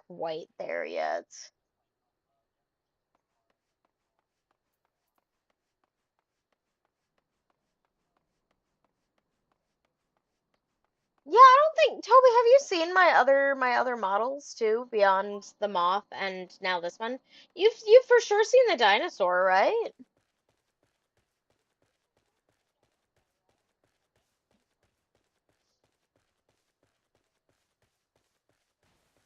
quite there yet. Yeah, I don't think Toby, have you seen my other models too, beyond the moth and now this one? You've for sure seen the dinosaur, right?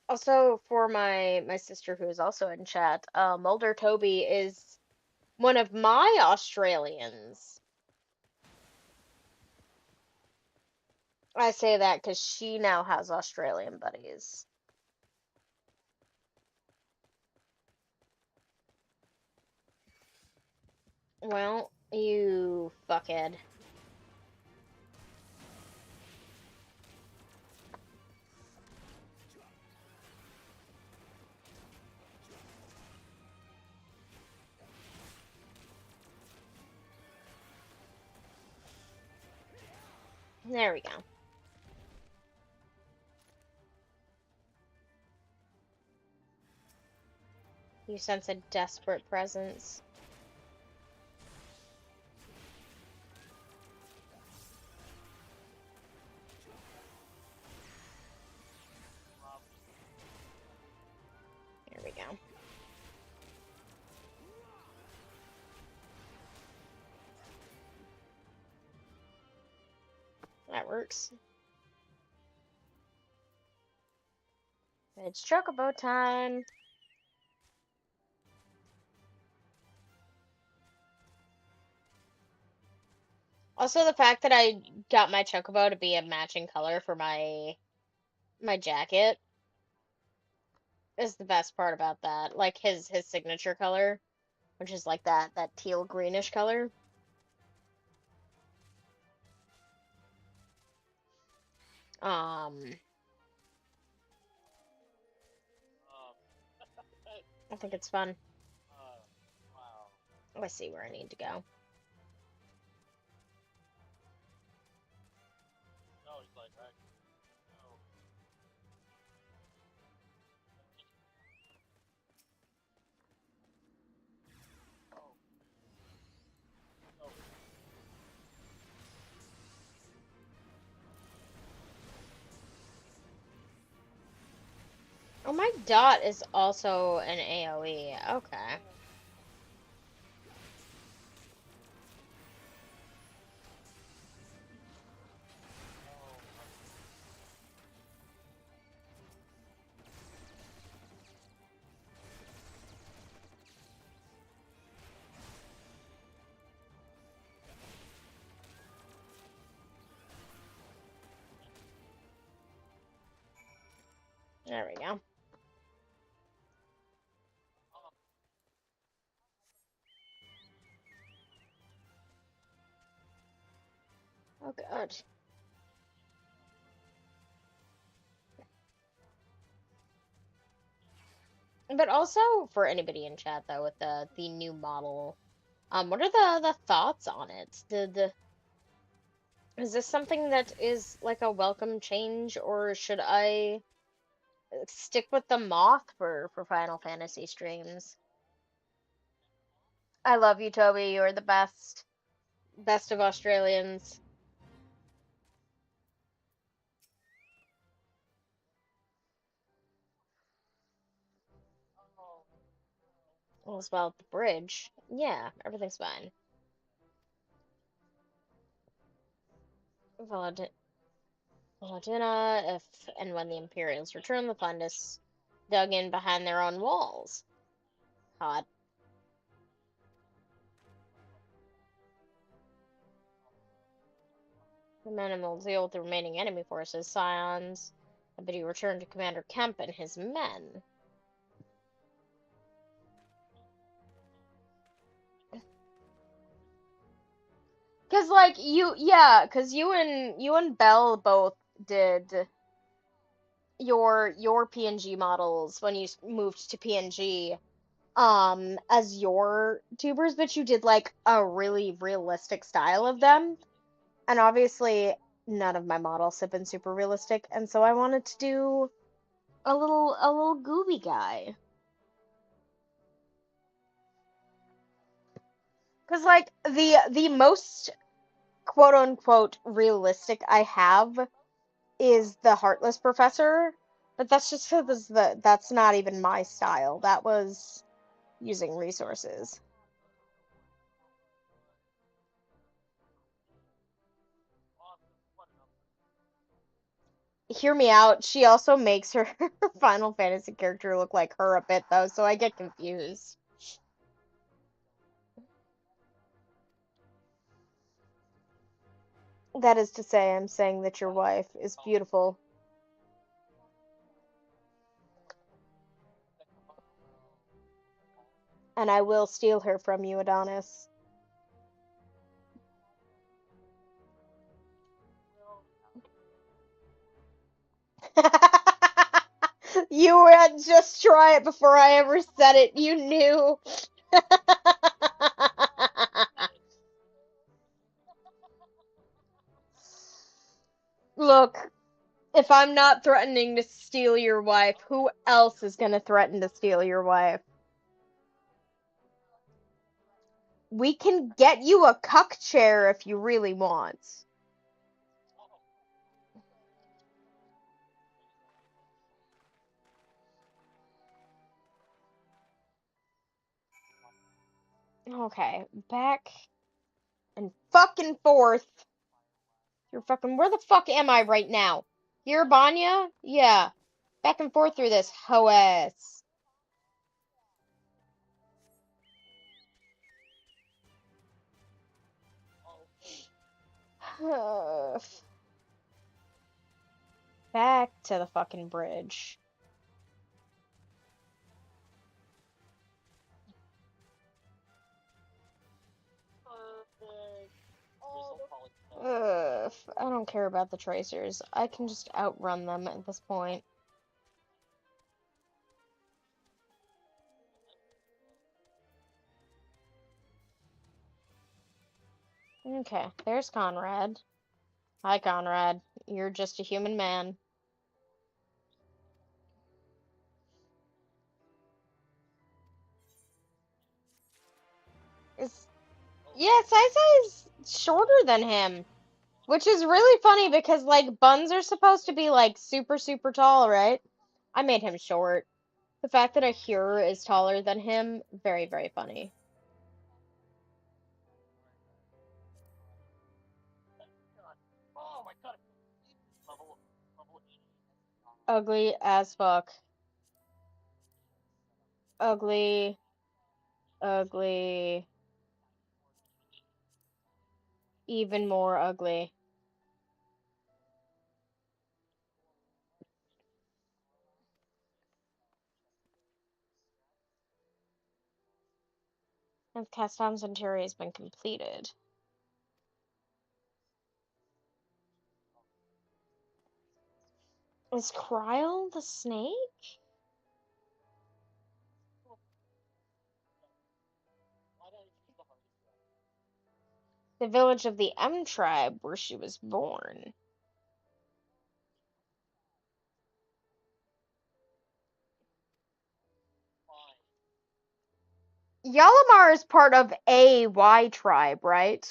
Also, for my sister who is also in chat, Mulder Toby is one of my Australians. I say that because she now has Australian buddies. Well, you fuckhead. There we go. You sense a desperate presence. There we go. That works. It's chocobo time. Also, the fact that I got my chocobo to be a matching color for my jacket is the best part about that. Like his signature color, which is like that teal greenish color. I think it's fun. Oh, I see where I need to go. Oh, my dot is also an AoE. Okay. There we go. Oh, God. But also for anybody in chat though, with the new model, what are the thoughts on it? The is this something that is like a welcome change, or should I stick with the moth for Final Fantasy streams? I love you, Toby. You're the best. Best of Australians. All's well at the bridge. Yeah, everything's fine. Valid Valadina, if and when the Imperials return, they'll find us dug in behind their own walls. Hot. The men will deal with the remaining enemy forces, Scions. But he returned to Commander Kemp and his men. Cause like cause you and Belle both did your PNG models when you moved to PNG as your tubers, but you did like a really realistic style of them. And obviously none of my models have been super realistic, and so I wanted to do a little gooby guy. Cause like the most quote unquote realistic I have is the Heartless Professor, but that's just because that's not even my style. That was using resources. Hear me out. She also makes her Final Fantasy character look like her a bit though, so I get confused. That is to say, I'm saying that your wife is beautiful. And I will steal her from you, Adonis. You were just try it before I ever said it. You knew. if I'm not threatening to steal your wife, who else is gonna threaten to steal your wife? We can get you a cuck chair if you really want. Okay, back and fucking forth. You're fucking. Where the fuck am I right now? Here, Banya? Yeah. Back and forth through this hoe ass. Back to the fucking bridge. Ugh, I don't care about the tracers. I can just outrun them at this point. Okay, there's Conrad. Hi, Conrad. You're just a human man. Is Yeah, Sai is shorter than him, which is really funny because like buns are supposed to be like super super tall, right? I made him short. The fact that a Hur is taller than him, very very funny. Ugly as fuck. Ugly, ugly, even more ugly. And Castam's interior has been completed. Is Kryle the snake? The village of the M tribe where she was born. Yalamar is part of a Y tribe, right?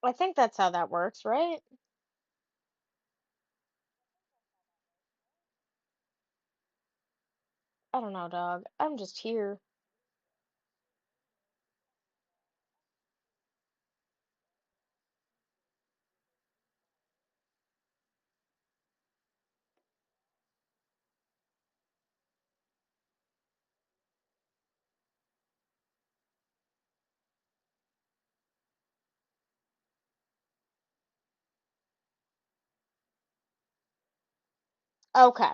I think that's how that works, right? I don't know, dog. I'm just here. Okay.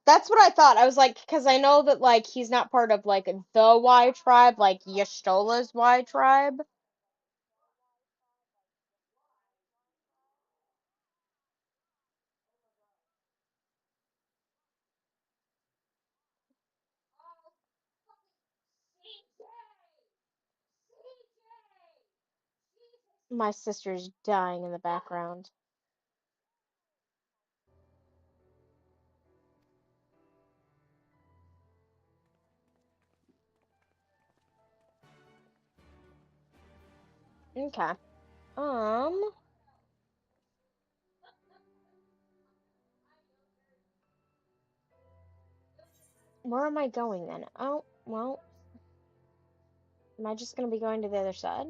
That's what I thought. I was like, because I know that, like, he's not part of, like, the Y tribe, like Yashtola's Y tribe. My sister's dying in the background. Okay. Um, where am I going then? Oh, well, am I just gonna be going to the other side?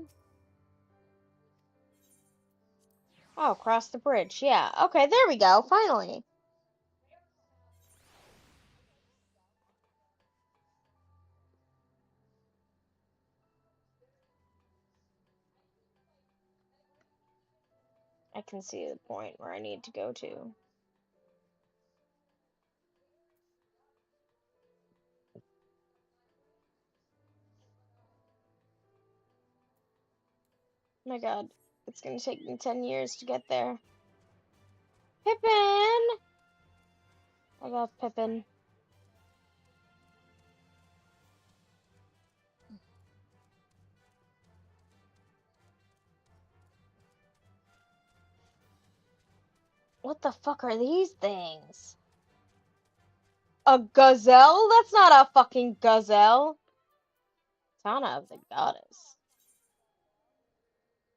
Oh, cross the bridge. Yeah. Okay, there we go. Finally. I can see the point where I need to go to. My God, it's gonna take me 10 years to get there. Pippin! I love Pippin. What the fuck are these things? A gazelle? That's not a fucking gazelle. Tana of the goddess.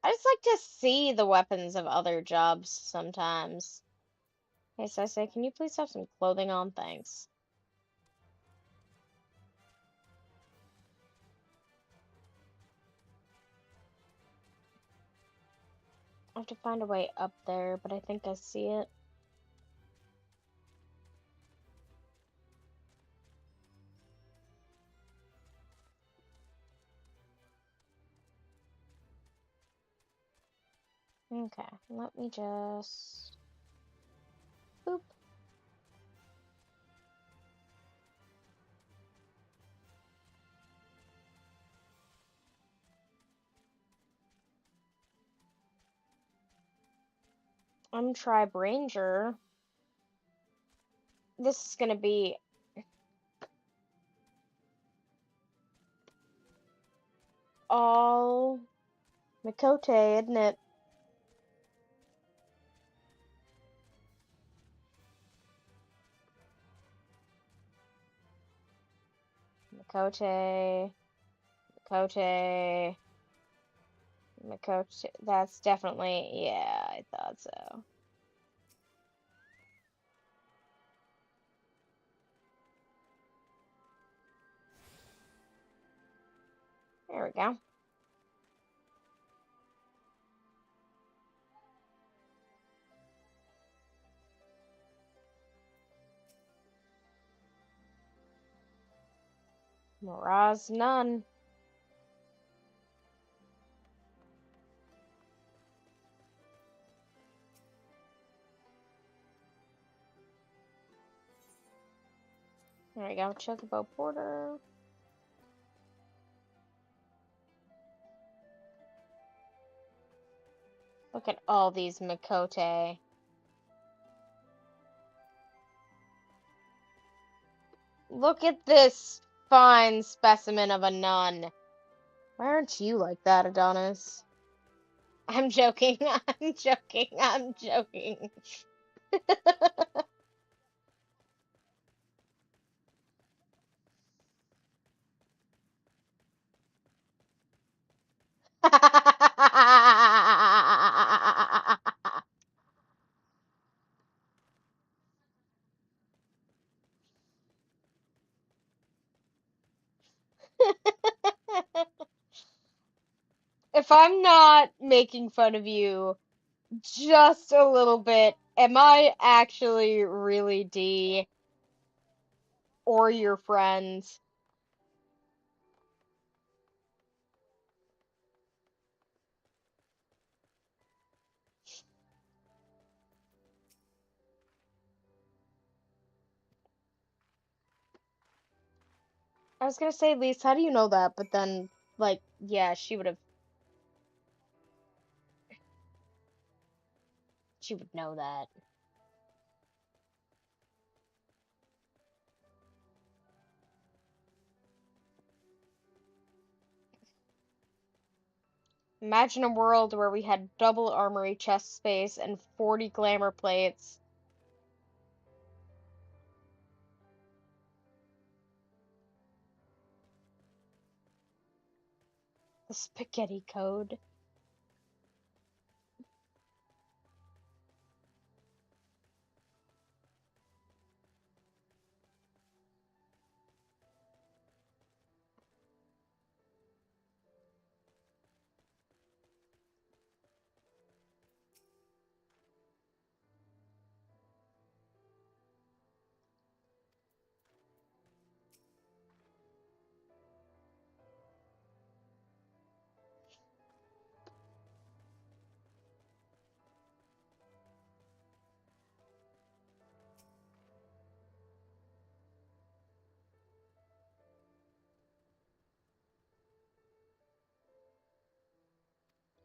I just like to see the weapons of other jobs sometimes. Hey, so I say, can you please have some clothing on? Thanks. I have to find a way up there, but I think I see it. Okay, let me just... Boop. Untribe Ranger. This is gonna be... all... Mikote, isn't it? Mikote... Mikote... Mikote... That's definitely... Yeah, I thought so. There we go. Miraz none. There we go. Chocobo Porter. Look at all these Mikote. Look at this fine specimen of a nun. Why aren't you like that, Adonis? I'm joking. I'm joking. I'm joking. If I'm not making fun of you just a little bit, am I actually really D or your friend? I was gonna say, Lise, how do you know that? But then, like, yeah, she would know that. Imagine a world where we had double armory chest space and 40 glamour plates. The spaghetti code.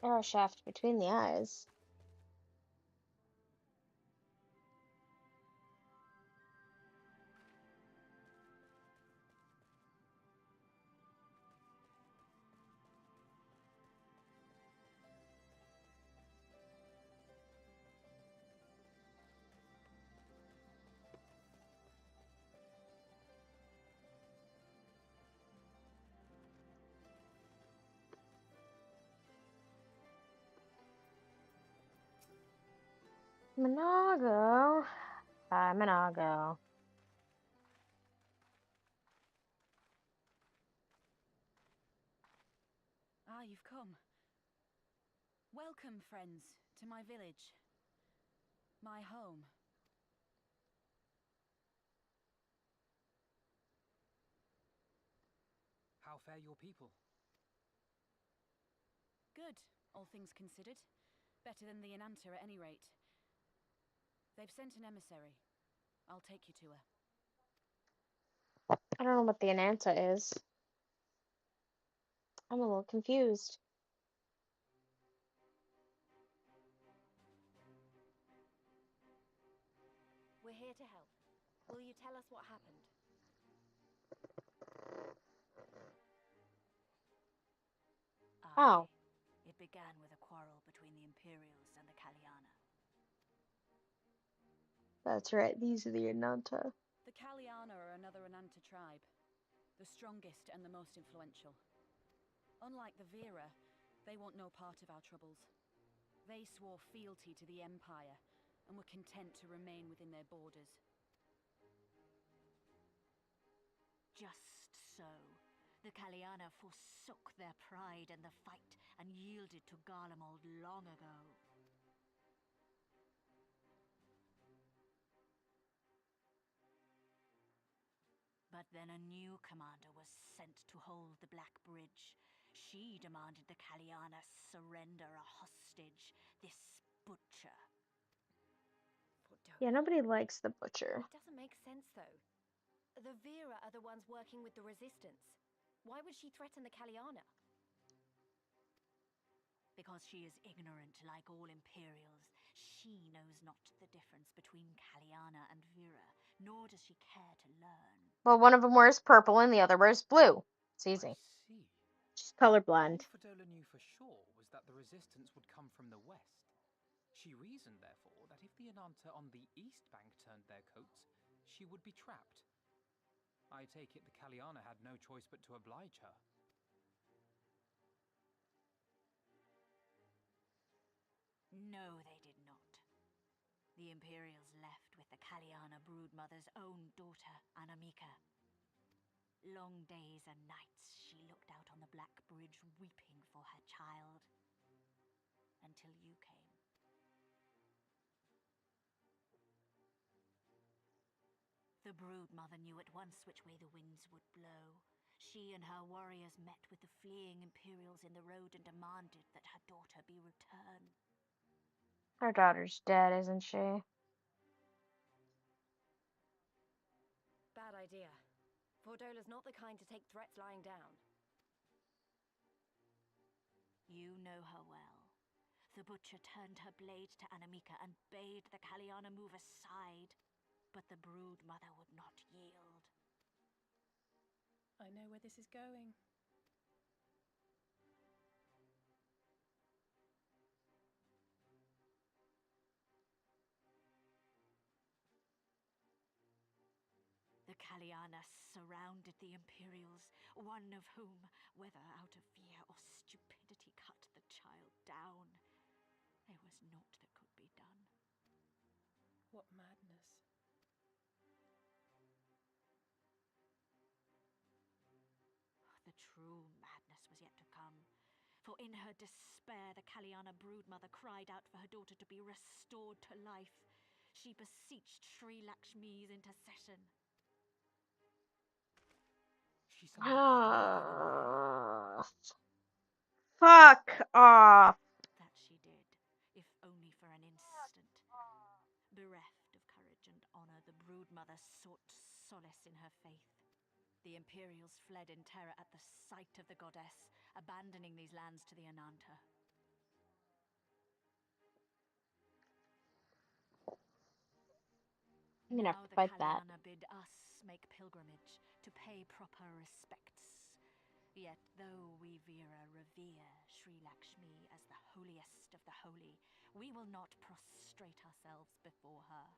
Arrow shaft between the eyes. Monago. Hi, Monago. Ah, you've come. Welcome, friends, to my village. My home. How fare your people? Good, all things considered. Better than the Ananta at any rate. They've sent an emissary. I'll take you to her. I don't know what the Ananta is. I'm a little confused. We're here to help. Will you tell us what happened? Oh. It began with a quarrel between the Imperials and the Kaliana. That's right, these are the Ananta. The Kaliana are another Ananta tribe. The strongest and the most influential. Unlike the Vera, they want no part of our troubles. They swore fealty to the Empire and were content to remain within their borders. Just so. The Kaliana forsook their pride in the fight and yielded to Garlemald long ago. But then a new commander was sent to hold the Black Bridge. She demanded the Kaliana surrender a hostage, this butcher. Yeah, nobody likes the butcher. It doesn't make sense, though. The Vera are the ones working with the Resistance. Why would she threaten the Kaliana? Because she is ignorant like all Imperials. She knows not the difference between Kaliana and Vera, nor does she care to learn. Well, one of them wears purple and the other wears blue. It's easy. I see. She's colorblind. All Fedola knew for sure was that the resistance would come from the west. She reasoned, therefore, that if the Ananta on the east bank turned their coats, she would be trapped. I take it the Kaliana had no choice but to oblige her. No, they did not. The Imperials left with the Kaliana broodmother's own daughter, Anamika. Long days and nights she looked out on the Black Bridge weeping for her child. Until you came. The broodmother knew at once which way the winds would blow. She and her warriors met with the fleeing Imperials in the road and demanded that her daughter be returned. Her daughter's dead, isn't she? Bad idea. Fordola's not the kind to take threats lying down. You know her well. The butcher turned her blade to Anamika and bade the Kaliana move aside. But the broodmother would not yield. I know where this is going. The Kaliana surrounded the Imperials, one of whom, whether out of fear or stupidity, cut the child down. There was naught that could be done. What madness. The true madness was yet to come. For in her despair, the Kaliana broodmother cried out for her daughter to be restored to life. She beseeched Sri Lakshmi's intercession. She summoned a Fuck off. That she did, if only for an instant. Bereft of courage and honor, the broodmother sought solace in her faith. The Imperials fled in terror at the sight of the goddess, abandoning these lands to the Ananta. I'm gonna have Now to the fight that. Kaliana bid us make pilgrimage to pay proper respects. Yet though we Vera revere Sri Lakshmi as the holiest of the holy, we will not prostrate ourselves before her.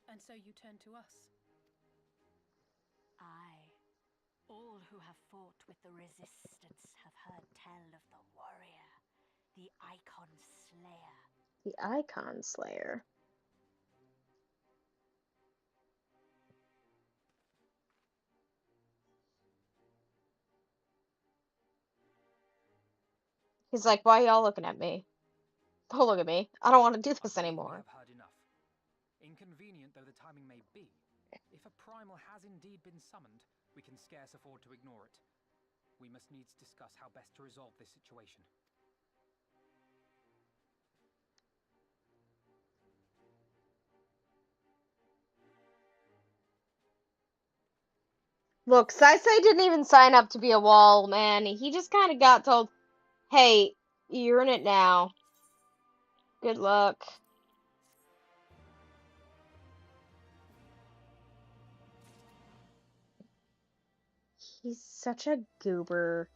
And so you turn to us? Aye. All who have fought with the Resistance have heard tell of the warrior, the Icon Slayer. The Icon Slayer. He's like, why y'all looking at me? Don't look at me. I don't want to do this We anymore. have heard enough. Inconvenient though the timing may be, if a primal has indeed been summoned, we can scarce afford to ignore it. We must needs discuss how best to resolve this situation. Look, Saisei didn't even sign up to be a wall, man. He just kind of got told, hey, you're in it now. Good luck. He's such a goober.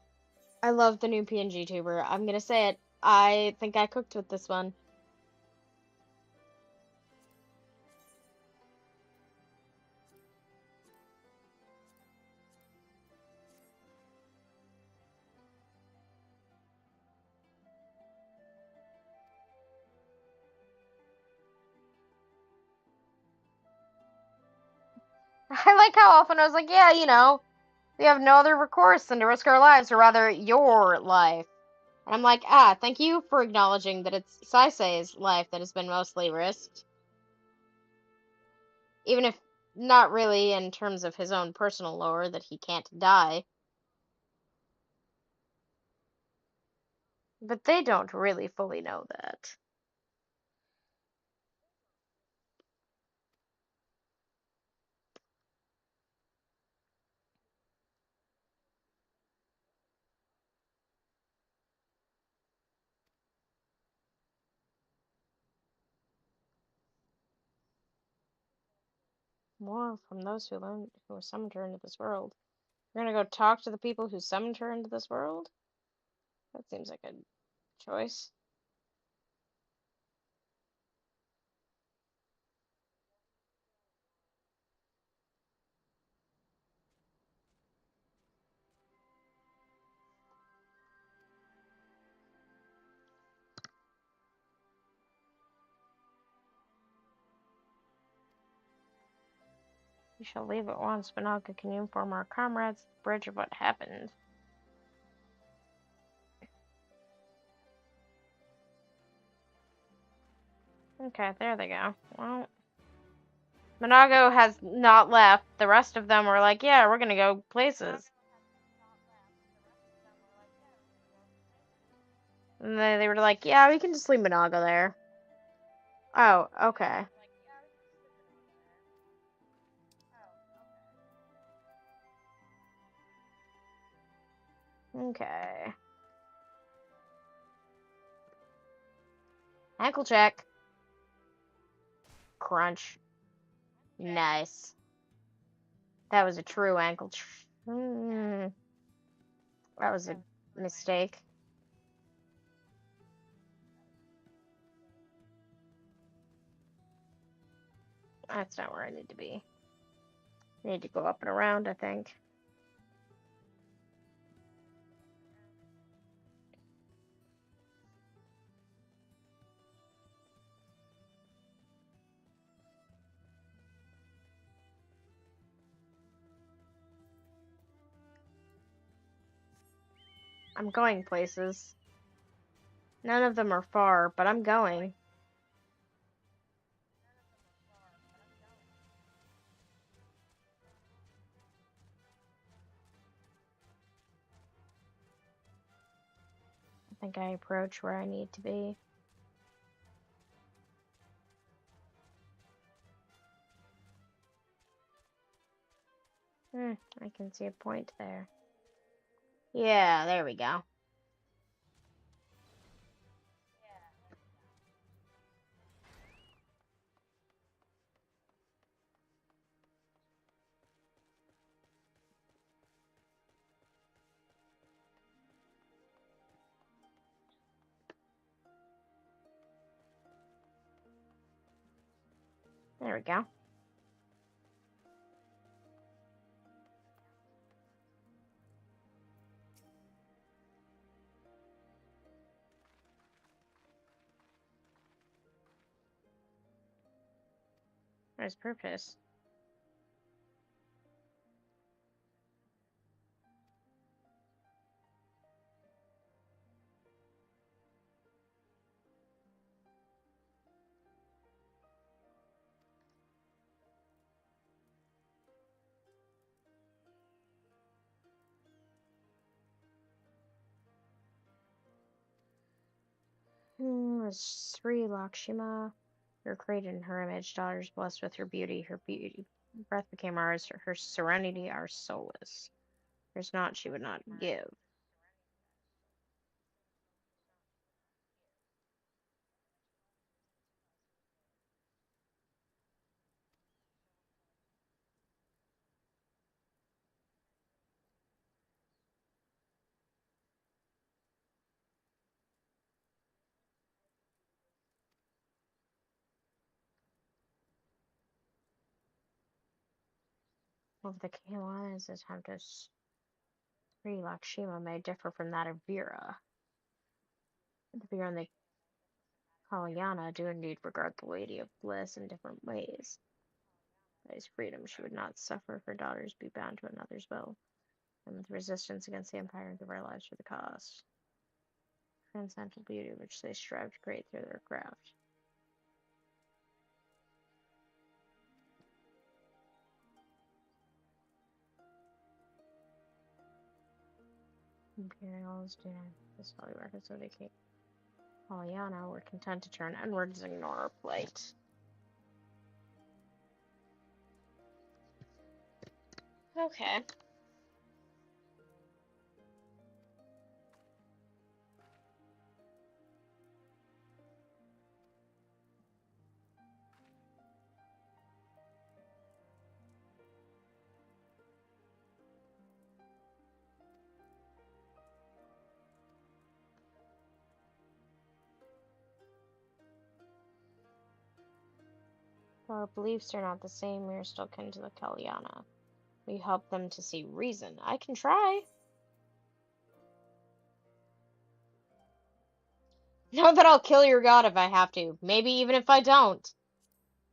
I love the new PNG tuber. I'm gonna say it. I think I cooked with this one. I like how often I was like, yeah, you know, we have no other recourse than to risk our lives, or rather, your life. And I'm like, ah, thank you for acknowledging that it's Saisei's life that has been mostly risked. Even if not really in terms of his own personal lore, that he can't die. But they don't really fully know that. More from those who summoned her into this world. We're gonna go talk to the people who summoned her into this world? That seems like a choice. We shall leave at once. Banaga, can you inform our comrades at the bridge of what happened? Okay, there they go. Well, Monago has not left. The rest of them were like, yeah, we're gonna go places. And they were like, yeah, we can just leave Monago there. Oh, okay. Okay. Ankle check. Crunch. Nice. That was a true ankle. That was a mistake. That's not where I need to be. I need to go up and around, I think. I'm going places. None of them are far, but I'm going. I think I approach where I need to be. I can see a point there. Yeah, there we go. There we go. What is purpose? Sri Lakshma, you're created in her image, daughters blessed with her beauty. Her beauty breath became ours, her serenity our solace. There's not she would not give. Of the Kalana's attempt to Sri Lakshma may differ from that of Vera. The Vera and the Kalyana do indeed regard the Lady of Bliss in different ways. That is freedom. She would not suffer if her daughters be bound to another's will, and with resistance against the Empire give our lives for the cause. Transcendental beauty which they strive to create through their craft. Imperials do not this holy record, so they can't. Kalyana were content to turn inwards and ignore our plight. Okay. Though our beliefs are not the same, we are still kin to the Kalyana. We help them to see reason. I can try. Know that I'll kill your god if I have to. Maybe even if I don't.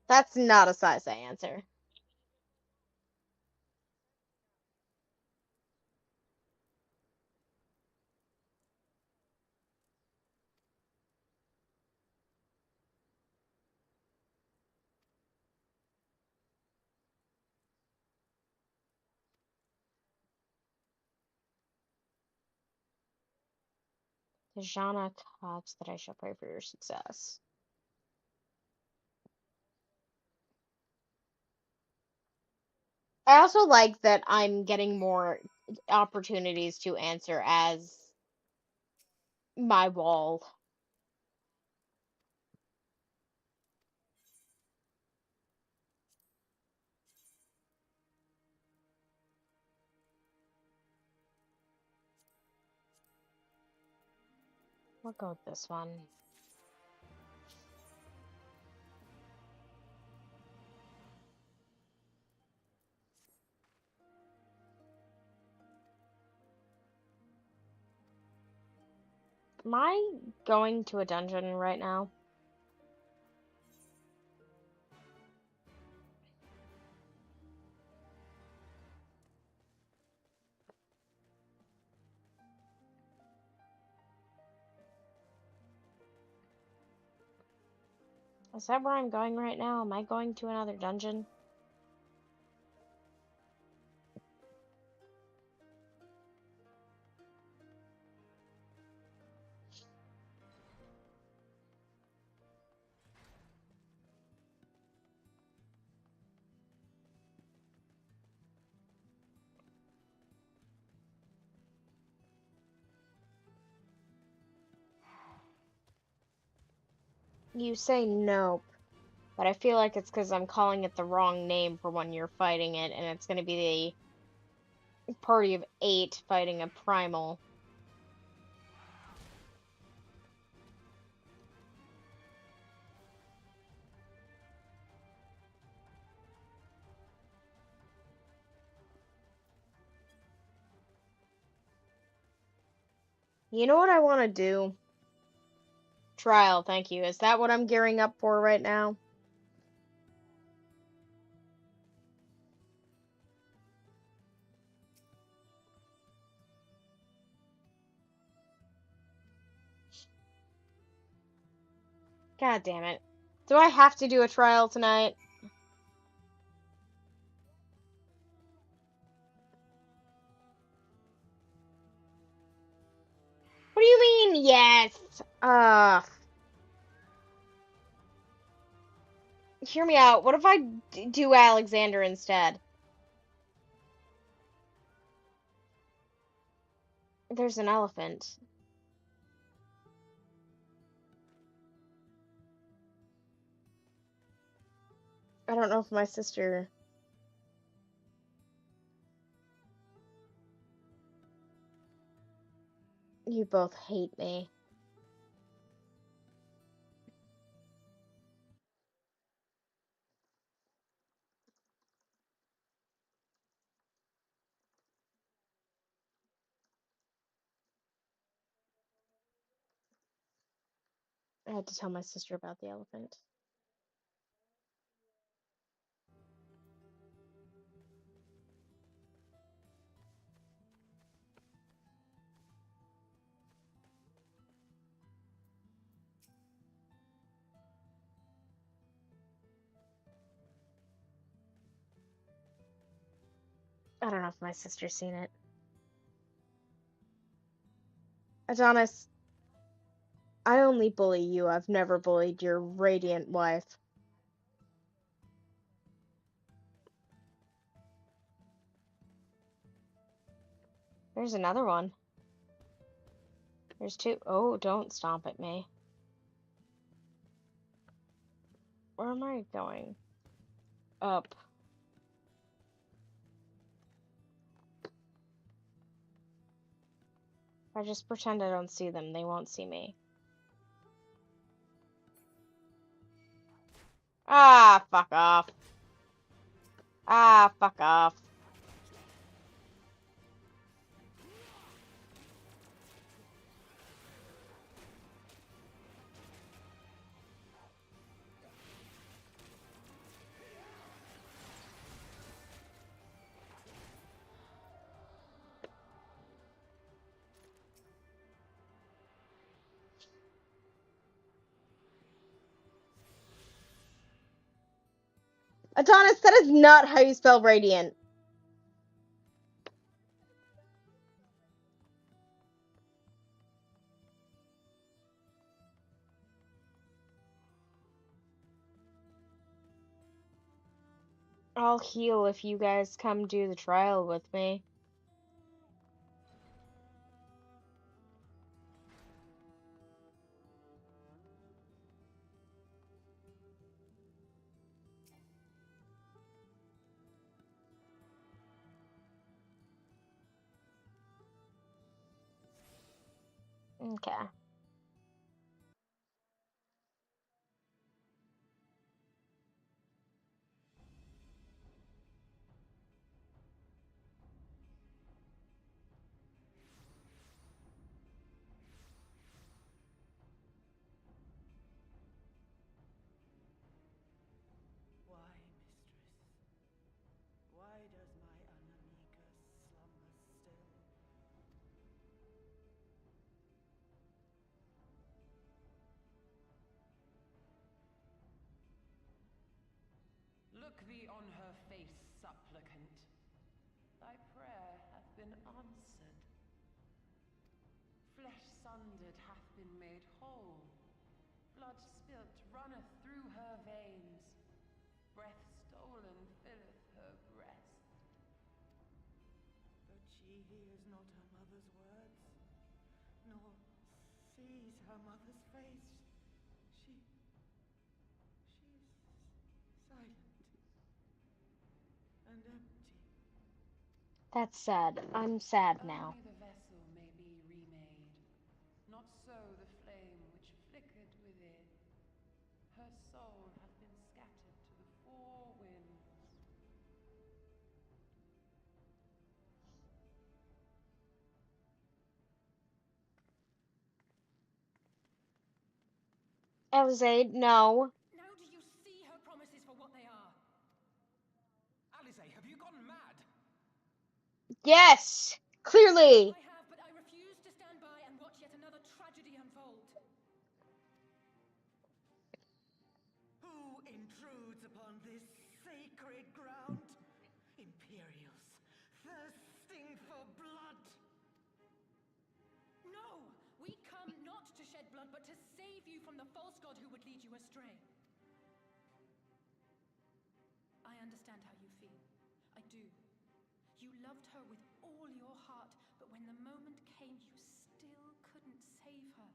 That's not a size I answer. Dejana Cox that I shall pray for your success. I also like that I'm getting more opportunities to answer as my wall. We'll go with this one. Am I going to a dungeon right now? Is that where I'm going right now? Am I going to another dungeon? You say nope, but I feel like it's because I'm calling it the wrong name for when you're fighting it, and it's going to be the party of 8 fighting a primal. You know what I want to do? Trial, thank you. Is that what I'm gearing up for right now? God damn it. Do I have to do a trial tonight? What do you mean, yes? Hear me out. What if I do Alexander instead? There's an elephant. I don't know if my sister... You both hate me. I had to tell my sister about the elephant. I don't know if my sister's seen it. Adonis, I only bully you. I've never bullied your radiant wife. There's another one. There's two. Oh, don't stomp at me. Where am I going? Up. If I just pretend I don't see them, they won't see me. Ah, fuck off. Ah, fuck off. Adonis, that is not how you spell radiant. I'll heal if you guys come do the trial with me. Okay. Why, mistress? Why does my Anamika slumber still? Look thee on her face, supplicant. Thy prayer hath been answered. Flesh sundered hath been made whole. Blood spilt runneth through her veins. Breath stolen filleth her breast. But she hears not her mother's words, nor sees her mother's face. She's silent and empty. That's sad. I'm sad now. Only the vessel may be remade. Not so the flame which flickered within. Her soul hath been scattered to the four winds. Elizade, no. Now do you see her promises for what they are? Alice, have you gone mad? Yes! Clearly! I have, but I refuse to stand by and watch yet another tragedy unfold. intrudes upon this sacred ground? Imperials, thirsting for blood. No! We come not to shed blood, but to save you from the false god who would lead you astray. I understand how you feel. I do. You loved her with all your heart, but when the moment came, you still couldn't save her.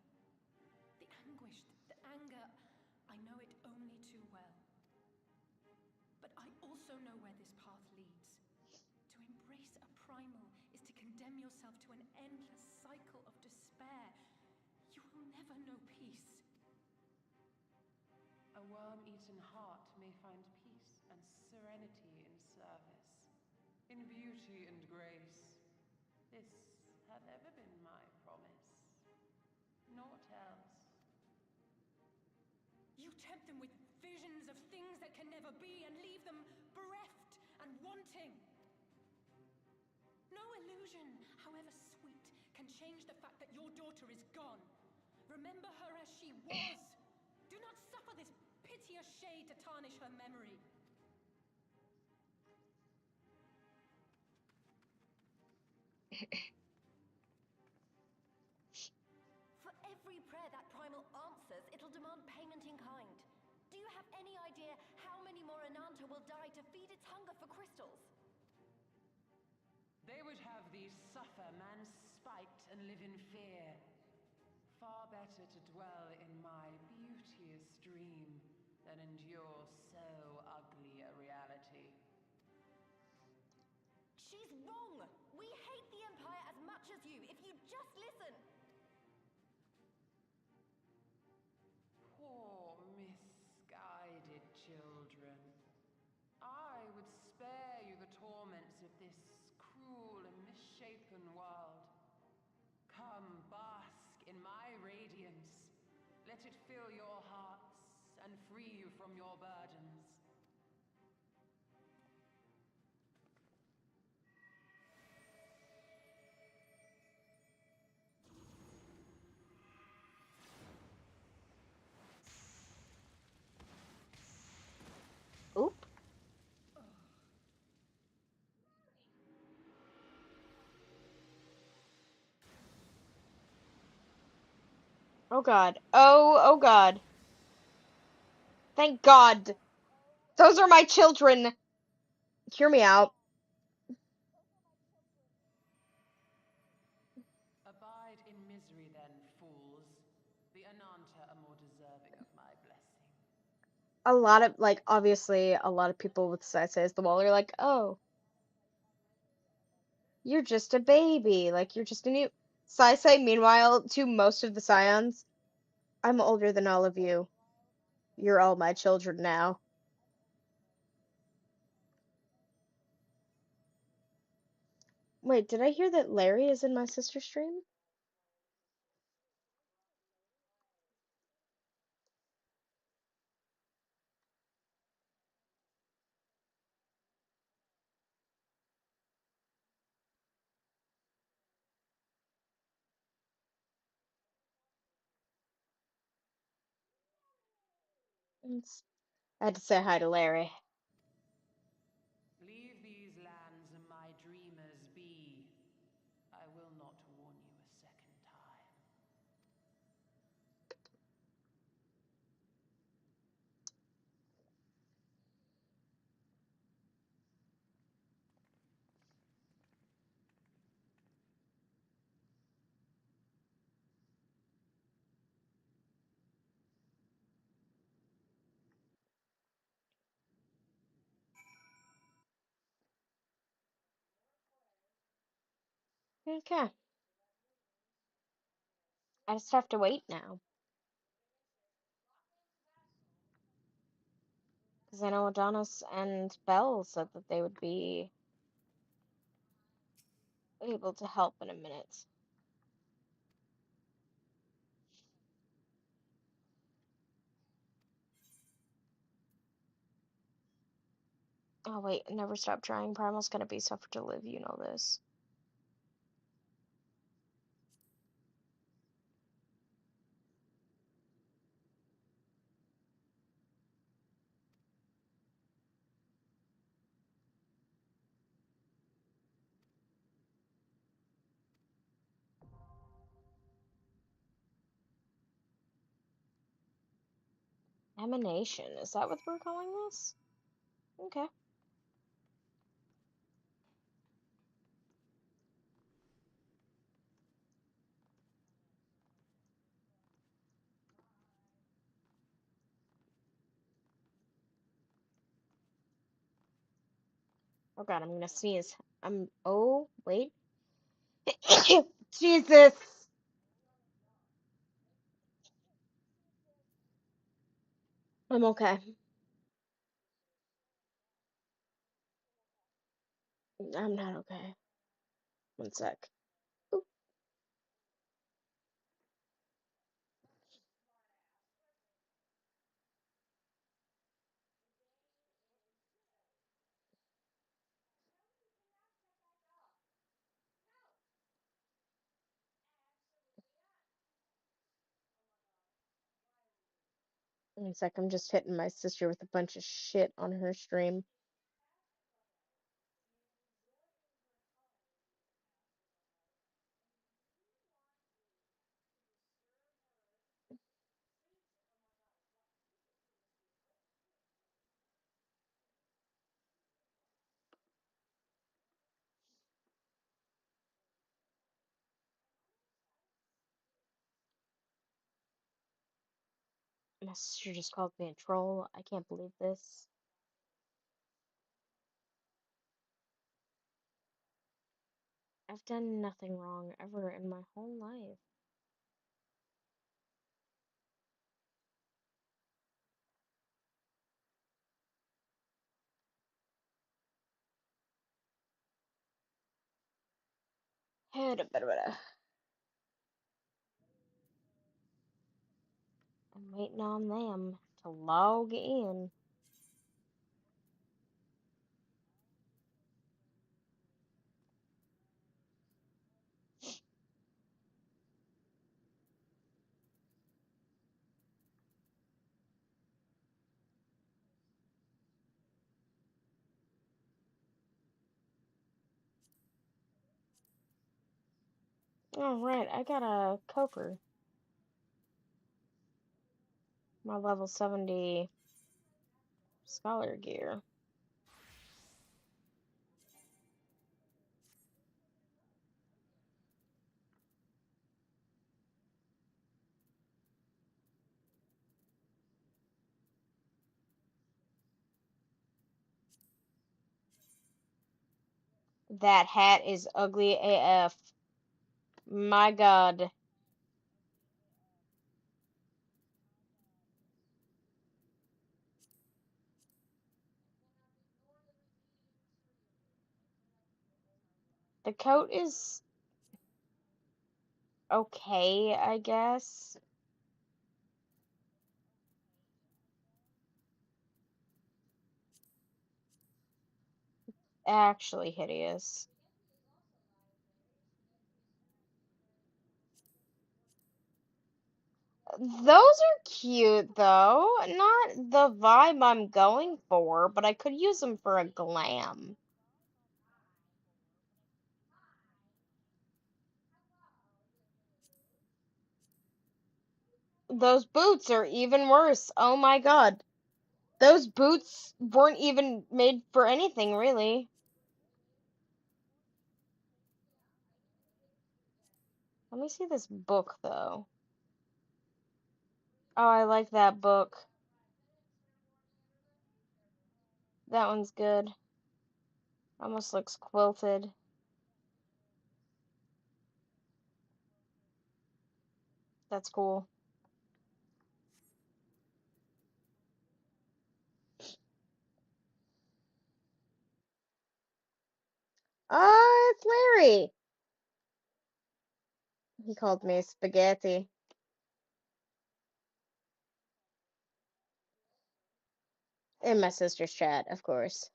The anguish, the anger, I know it only too well. But I also know where this path leads. To embrace a primal is to condemn yourself to an endless cycle of despair. You will never know peace. A worm-eaten heart may find peace and serenity in service, in beauty and grace. This had ever been my promise. Naught else. You tempt them with visions of things that can never be and leave them bereft and wanting. No illusion, however sweet, can change the fact that your daughter is gone. Remember her as she was. Do not suffer this piteous shade to tarnish her memory. For every prayer that primal answers, it'll demand payment in kind. Do you have any idea how many more Ananta will die to feed its hunger for crystals? They would have thee suffer man's spite and live in fear. Far better to dwell in my beauteous dream than endure so ugly a reality. She's wrong! We hate the Empire as much as you, if you just listen! Poor, misguided children. I would spare you the torments of this cruel and misshapen world. Come, bask in my radiance. Let it fill your hearts and free you from your burdens. Oop. Oh god. Oh god. Thank God. Those are my children. Hear me out. Abide in misery then, fools. The Ananta are more deserving of my blessing. A lot of, like, obviously, a lot of people with Saisei as the wall are like, oh, you're just a baby. Like, you're just a new. Saisei, meanwhile, to most of the Scions, I'm older than all of you. You're all my children now. Wait, did I hear that Larry is in my sister's stream? I had to say hi to Larry. Leave these lands and my dreamers be. I will not warn you a second time. Okay. I just have to wait now. Because I know Adonis and Belle said that they would be able to help in a minute. Oh wait, never stop trying. Primal's gonna be suffer to live, you know this. Emanation. Is that what we're calling this? Okay. Oh god, I'm gonna sneeze. Oh, wait. Jesus! I'm okay. I'm not okay. One sec. Oop. One sec, I'm just hitting my sister with a bunch of shit on her stream. My sister just called me a troll. I can't believe this. I've done nothing wrong ever in my whole life. I'm waiting on them to log in. Alright, I got a Coker. My level 70 scholar gear. That hat is ugly AF. My god. The coat is okay, I guess. Actually hideous. Those are cute, though. Not the vibe I'm going for, but I could use them for a glam. Those boots are even worse. Oh my god. Those boots weren't even made for anything, really. Let me see this book, though. Oh, I like that book. That one's good. Almost looks quilted. That's cool. Oh, it's Larry. He called me spaghetti. In my sister's chat, of course.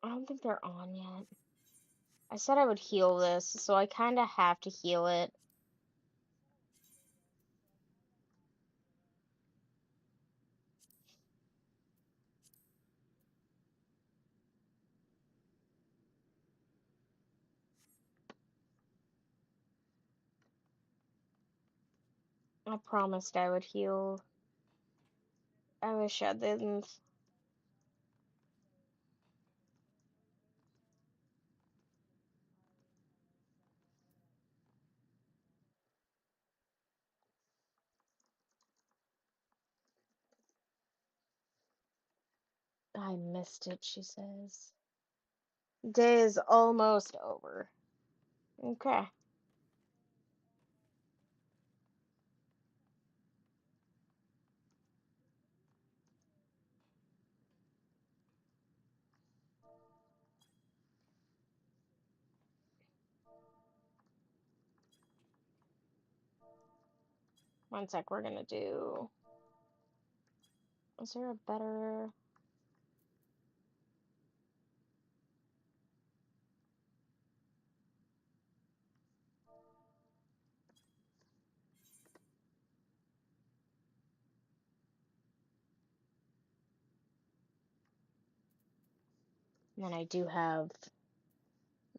I don't think they're on yet. I said I would heal this, so I kind of have to heal it. I promised I would heal. I wish I didn't. I missed it, she says. Day is almost over. Okay. One sec, we're gonna do... Is there a better... And then I do have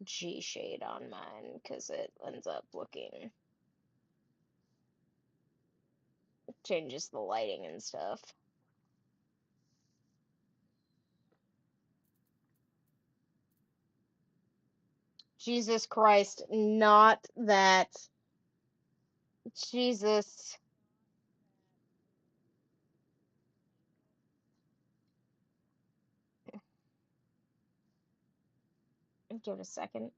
G shade on mine, because it ends up looking... Changes the lighting and stuff. Jesus Christ, not that. Jesus. Give it a second.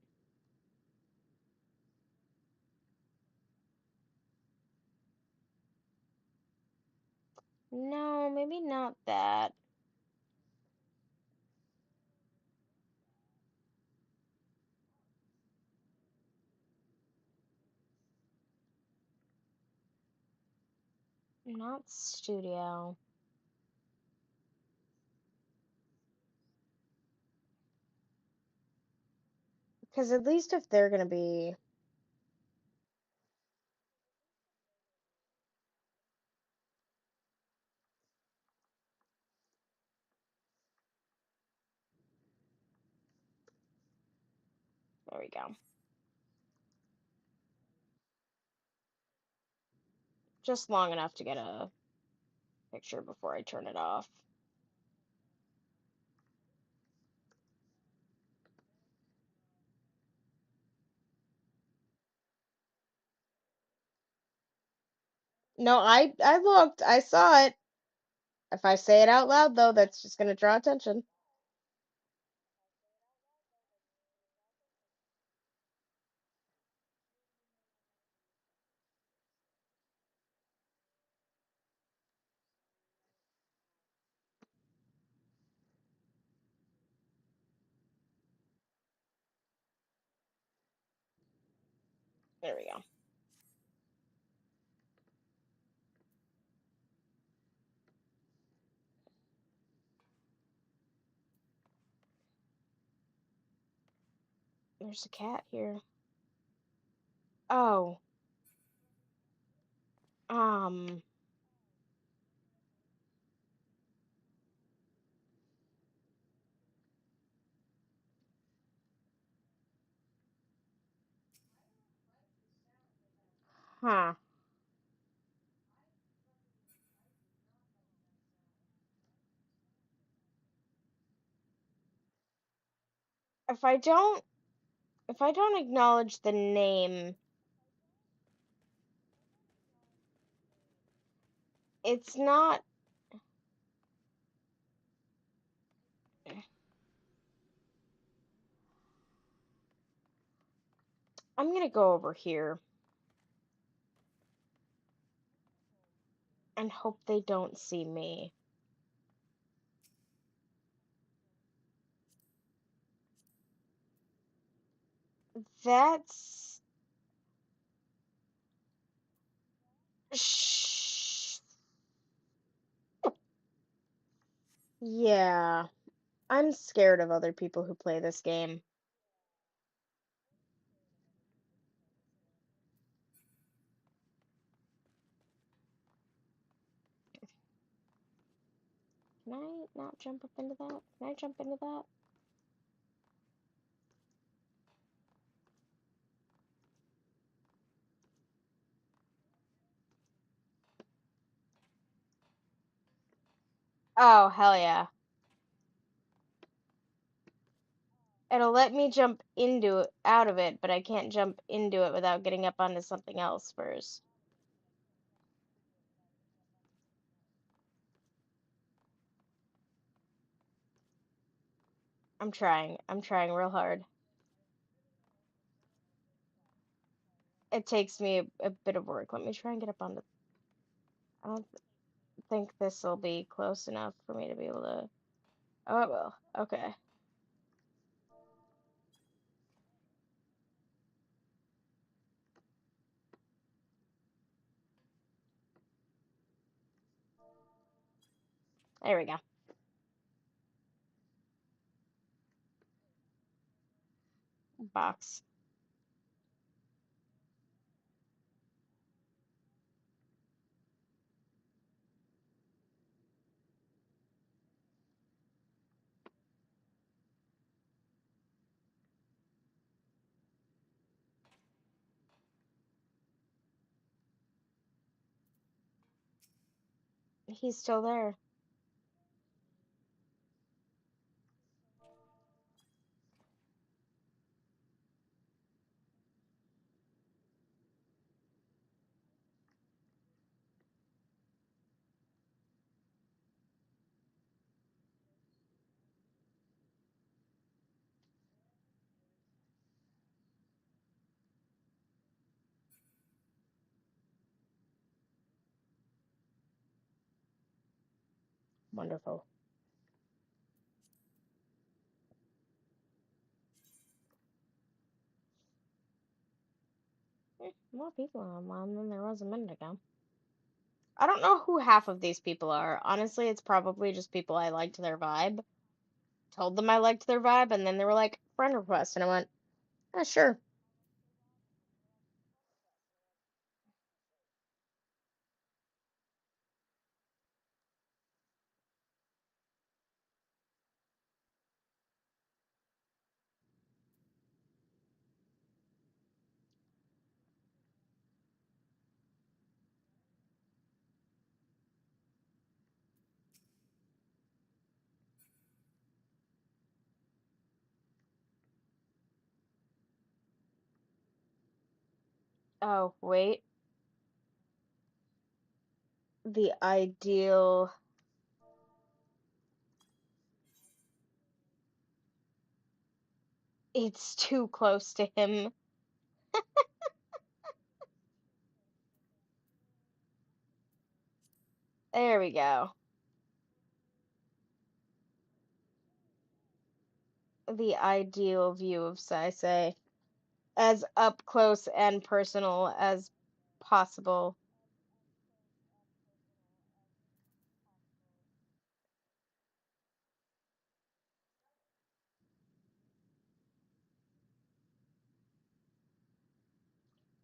No, maybe not that. Not studio. Because at least if they're gonna be... There we go. Just long enough to get a picture before I turn it off. No, I looked. I saw it. If I say it out loud, though, that's just gonna draw attention. There we go. There's a cat here. Oh. Um. Huh. If I don't... If I don't acknowledge the name, it's not... I'm gonna go over here and hope they don't see me. That's... Shh. Yeah. I'm scared of other people who play this game. Can I not jump up into that? Can I jump into that? Oh, hell yeah. It'll let me jump into it, out of it, but I can't jump into it without getting up onto something else first. I'm trying. I'm trying real hard. It takes me a bit of work. Let me try and get up onto... I don't think this will be close enough for me to be able to... Oh, it will. Okay. There we go. Box. He's still there. Wonderful. More people online than there was a minute ago. I don't know who half of these people are. Honestly, it's probably just people I liked their vibe. Told them I liked their vibe, and then they were like, friend request. And I went, yeah, sure. Oh, wait. The ideal... It's too close to him. There we go. The ideal view of Saisei. As up close and personal as possible.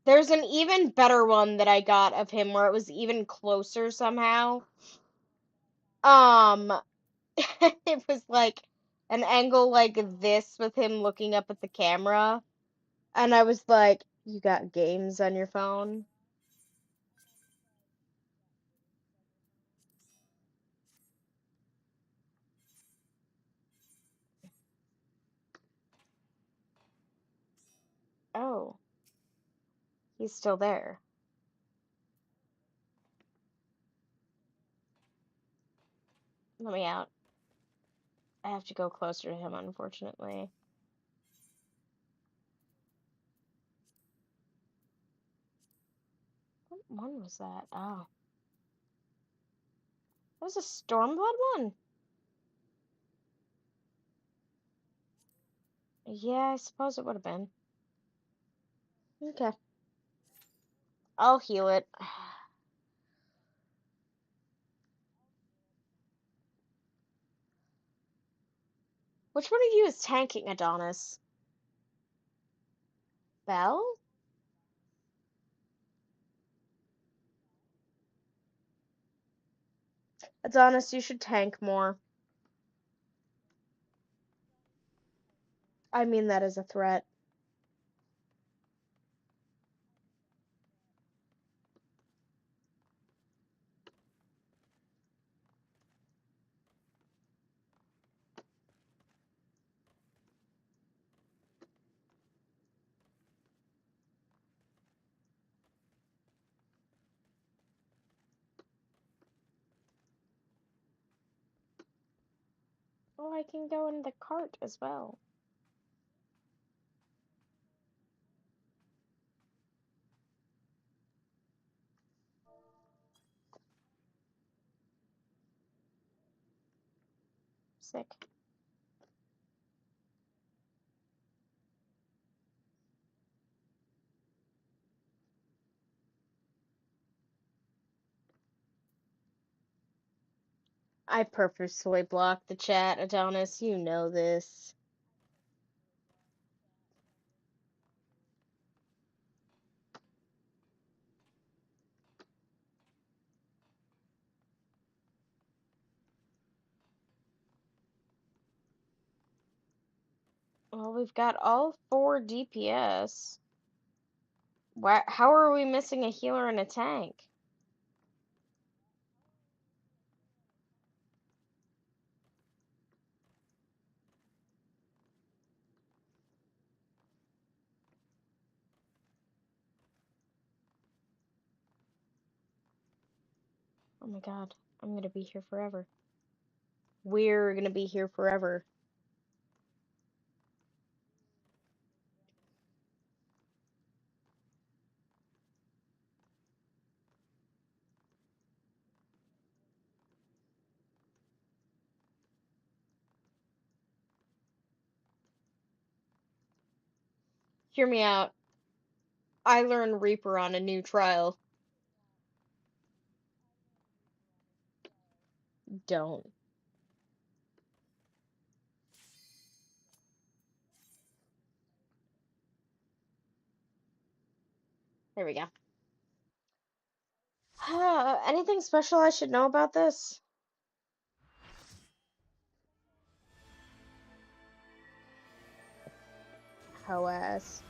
There's an even better one that I got of him where it was even closer somehow. Um, it was like an angle like this with him looking up at the camera. And I was like, you got games on your phone? Oh, he's still there. Let me out. I have to go closer to him, unfortunately. What one was that? Oh. That was a Stormblood one? Yeah, I suppose it would have been. Okay. I'll heal it. Which one of you is tanking Adonis? Bell? Adonis, you should tank more. I mean that as a threat. I can go in the cart as well. Sick. I purposely blocked the chat, Adonis. You know this. Well, we've got all 4 DPS. How are we missing a healer and a tank? Oh my god, I'm gonna be here forever. We're gonna be here forever. Hear me out. I learned Reaper on a new trial. Don't. There we go. Anything special I should know about this? Ho ass.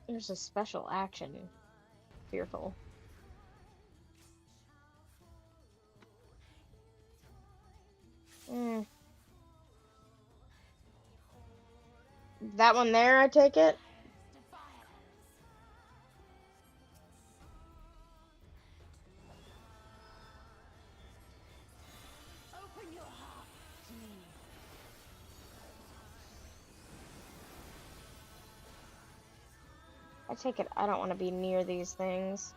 There's a special action. Fearful. Mm. That one there, I take it? Open your heart to me. I take it I don't want to be near these things.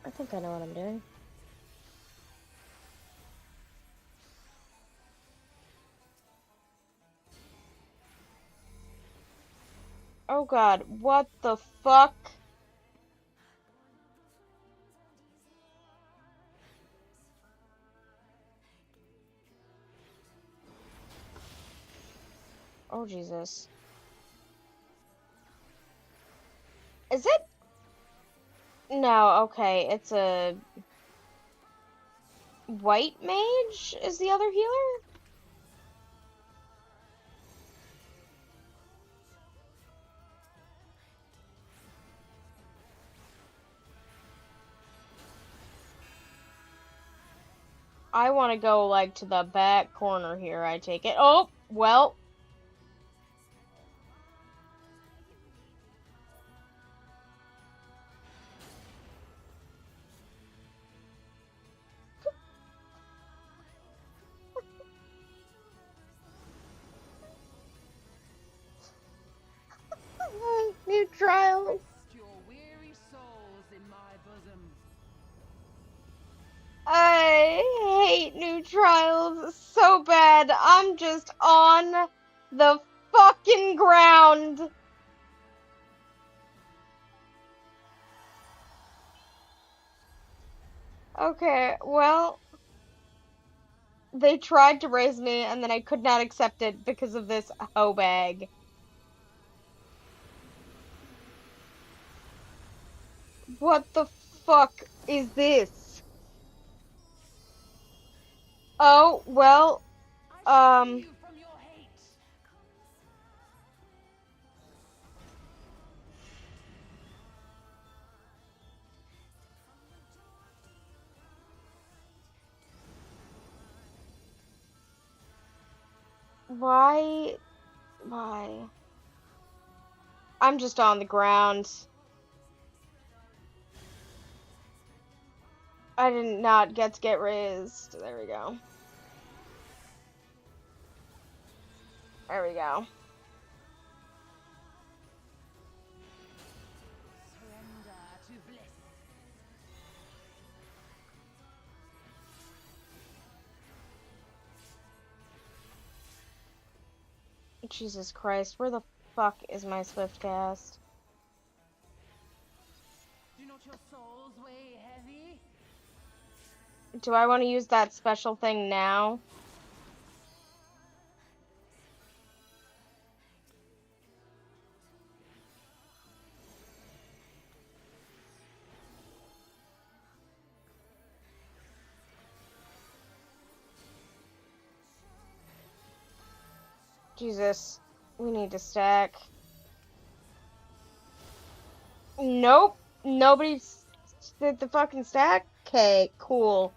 I think I know what I'm doing. Oh god, what the fuck? Oh Jesus. Is it? No, okay, it's a white mage is the other healer? I want to go like to the back corner here, I take it. Oh, well. New trial. Rest your weary souls in my bosom. I hate new trials so bad. I'm just on the fucking ground. Okay, well, they tried to raise me and then I could not accept it because of this hoe bag. What the fuck is this? Oh, well, why? Why? I'm just on the ground. I did not get raised. There we go. There we go. Surrender to bliss. Jesus Christ, where the fuck is my swift cast? Do not your souls weigh heavy? Do I want to use that special thing now? Jesus, we need to stack. Nope, nobody did the fucking stack? Okay, cool.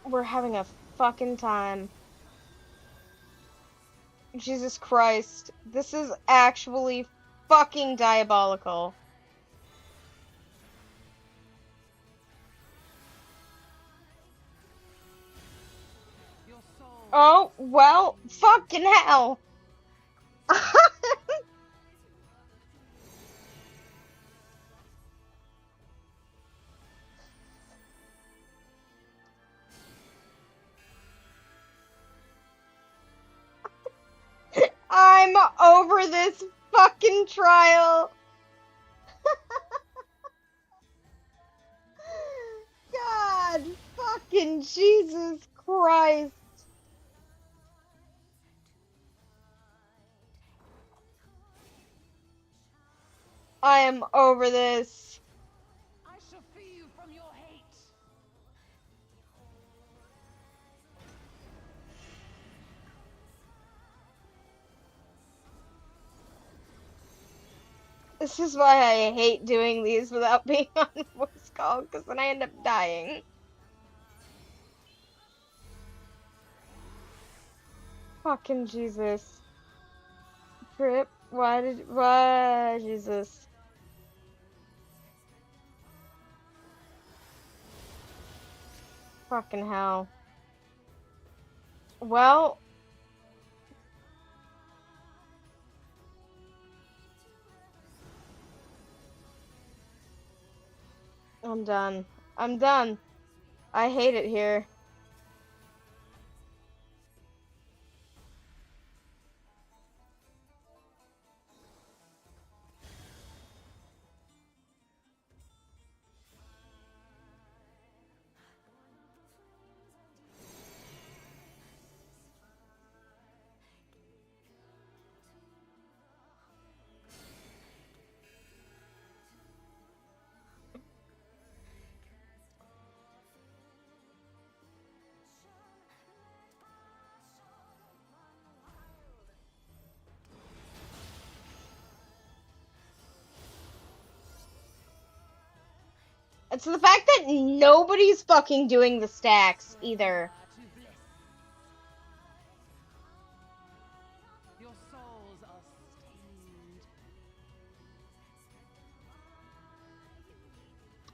We're having a fucking time. Jesus Christ, this is actually fucking diabolical. Oh, well, fucking hell. I'm over this fucking trial. God fucking Jesus Christ. I am over this. I shall free you from your hate. This is why I hate doing these without being on voice call, because then I end up dying. Fucking Jesus. Trip, why, Jesus. Fucking hell. Well. I'm done. I'm done. I hate it here. It's the fact that nobody's fucking doing the stacks either. Your souls are stained.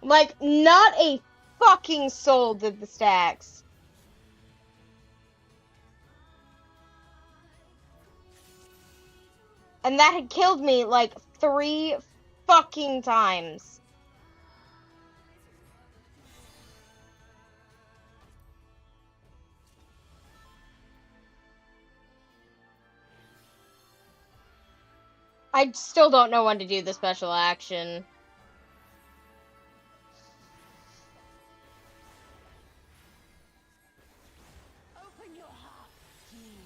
Like, not a fucking soul did the stacks. And that had killed me like 3 fucking times. I still don't know when to do the special action. Open your heart to me.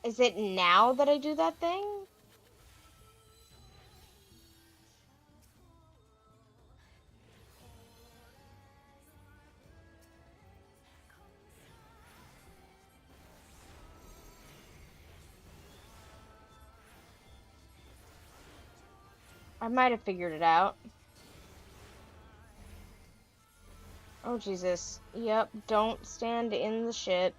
Is it now that I do that thing? I might have figured it out. Oh, Jesus. Yep, don't stand in the shit.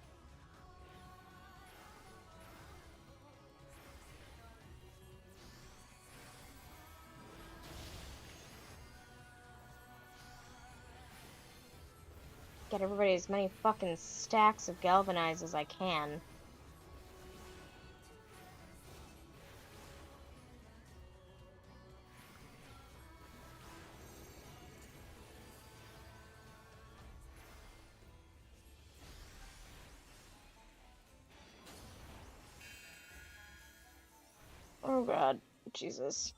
Get everybody as many fucking stacks of galvanize as I can. Oh god, Jesus.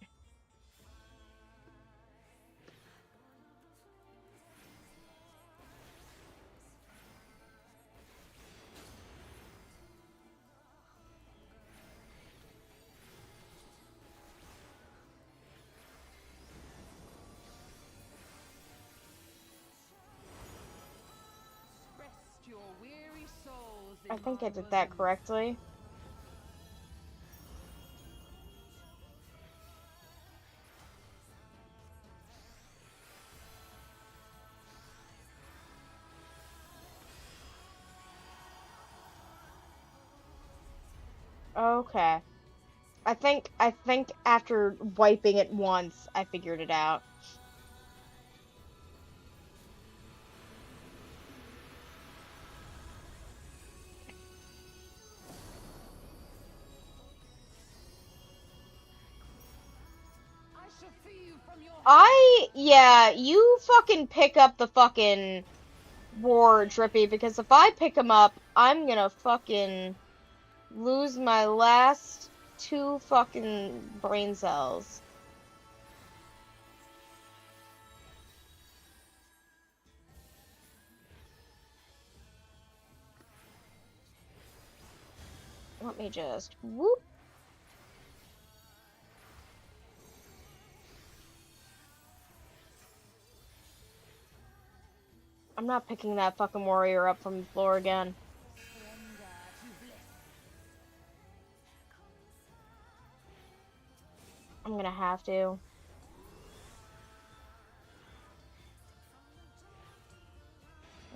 Rest your weary souls in I think my I did that bosom. correctly. Okay. I think after wiping it once, I figured it out. I shall see you from your Yeah, you fucking pick up the fucking war, Drippy, because if I pick him up, I'm gonna fucking lose my last 2 fucking brain cells. Let me just whoop. I'm not picking that fucking warrior up from the floor again. I'm gonna have to.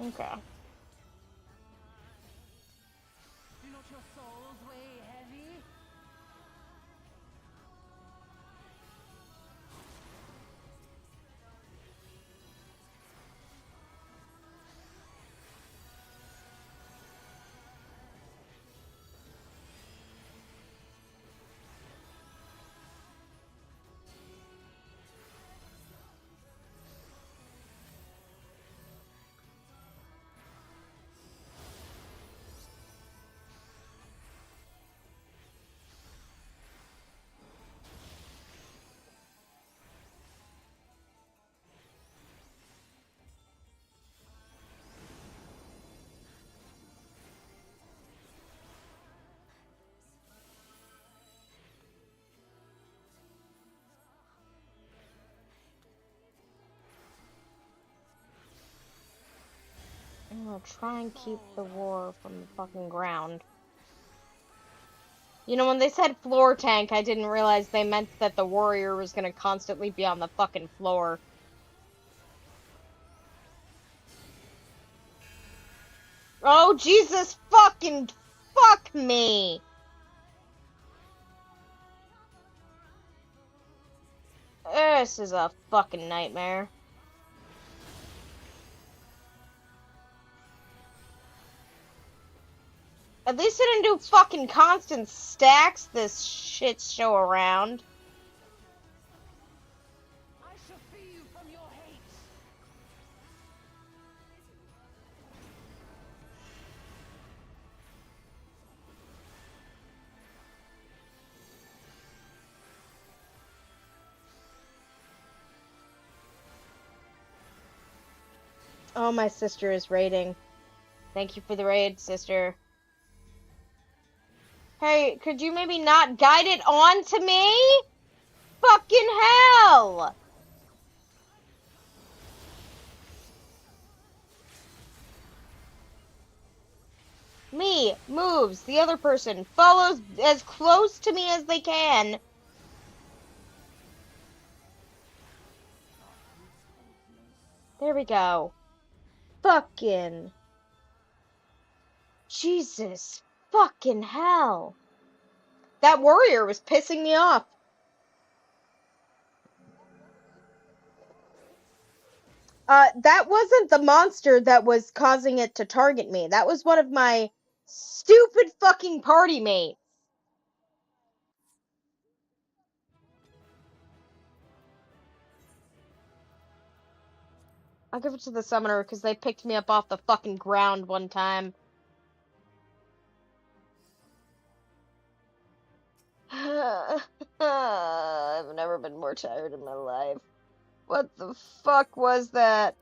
Okay. Do not your souls weigh heavy? I'm gonna try and keep the war from the fucking ground. You know, when they said floor tank, I didn't realize they meant that the warrior was gonna constantly be on the fucking floor. Oh, Jesus fucking fuck me! This is a fucking nightmare. At least I didn't do fucking constant stacks this shit show around. I shall free you from your hate. Oh, my sister is raiding. Thank you for the raid, sister. Hey, could you maybe not guide it on to me? Fucking hell! Me moves, the other person follows as close to me as they can. There we go. Fucking Jesus fucking hell. That warrior was pissing me off. That wasn't the monster that was causing it to target me. That was one of my stupid fucking party mates. I'll give it to the summoner because they picked me up off the fucking ground one time. I've never been more tired in my life. What the fuck was that?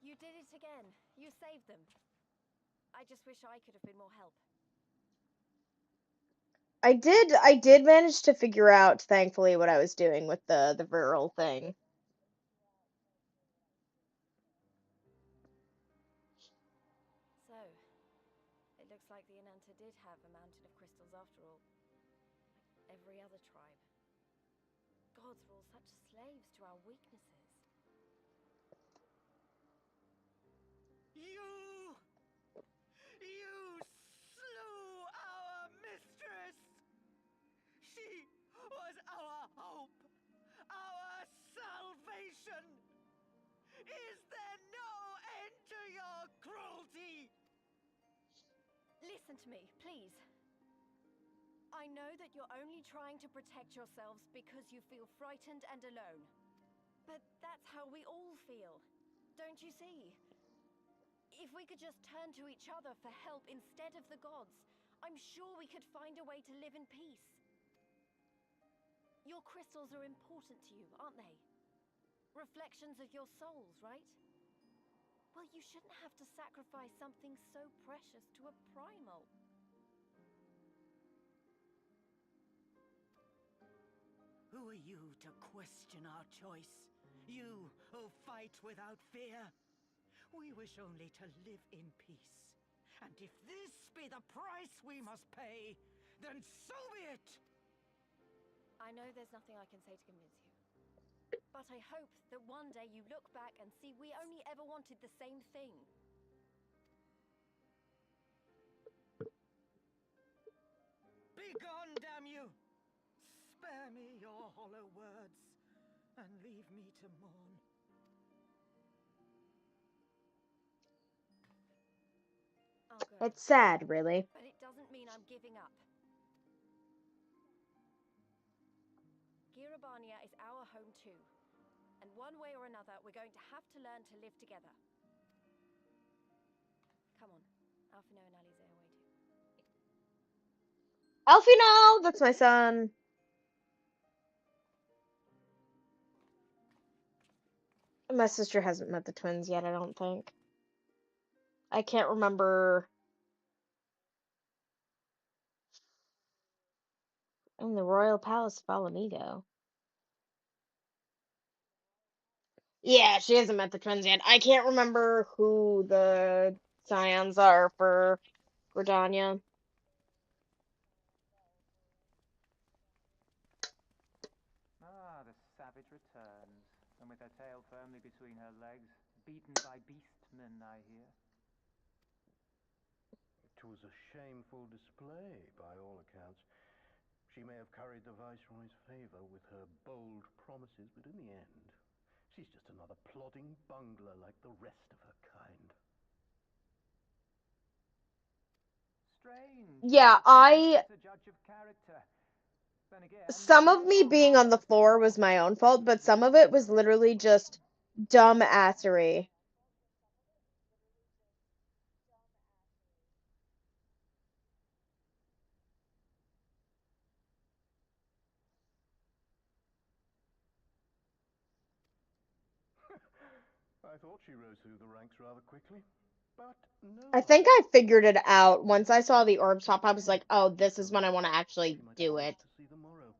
You did it again. You saved them. I just wish I could have been more help. I did manage to figure out, thankfully, what I was doing with the virile thing. So, it looks like the Ananta did have a mountain of crystals after all. Like every other tribe. Gods were all such slaves to our weaknesses. You! You slew our mistress! She was our hope! Our salvation! Is there no end to your cruelty? Listen to me, please. I know that you're only trying to protect yourselves because you feel frightened and alone. But that's how we all feel. Don't you see? If we could just turn to each other for help instead of the gods, I'm sure we could find a way to live in peace. Your crystals are important to you, aren't they? Reflections of your souls, right? Well, you shouldn't have to sacrifice something so precious to a primal. Who are you to question our choice? You who fight without fear? We wish only to live in peace. And if this be the price we must pay, then so be it! I know there's nothing I can say to convince you. But I hope that one day you look back and see we only ever wanted the same thing. Begone, damn you! Spare me your hollow words, and leave me to mourn. I'll go. It's sad, really. But it doesn't mean I'm giving up. Girabania is our home too. And one way or another, we're going to have to learn to live together. Come on, Alfino and Alize are waiting. Alfino! That's my son. My sister hasn't met the twins yet, I don't think. I can't remember. In the Royal Palace of Alamigo. Yeah, she hasn't met the twins yet. I can't remember who the scions are for Gridania. Ah, the savage returns, and with her tail firmly between her legs, beaten by beastmen, I hear. It was a shameful display, by all accounts. She may have curried the Viceroy's favor with her bold promises, but in the end, she's just another plodding bungler like the rest of her kind. Strange. Yeah, A judge of character. Then again, some of me being on the floor was my own fault, but some of it was literally just dumb assery. thought she rose through the ranks rather quickly, but no. I think I figured it out. Once I saw the orb top, I was like, oh, this is when I want to actually do it. To see the morrow.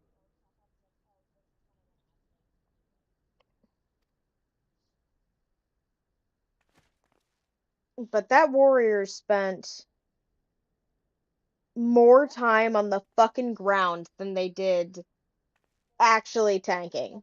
But that warrior spent more time on the fucking ground than they did actually tanking.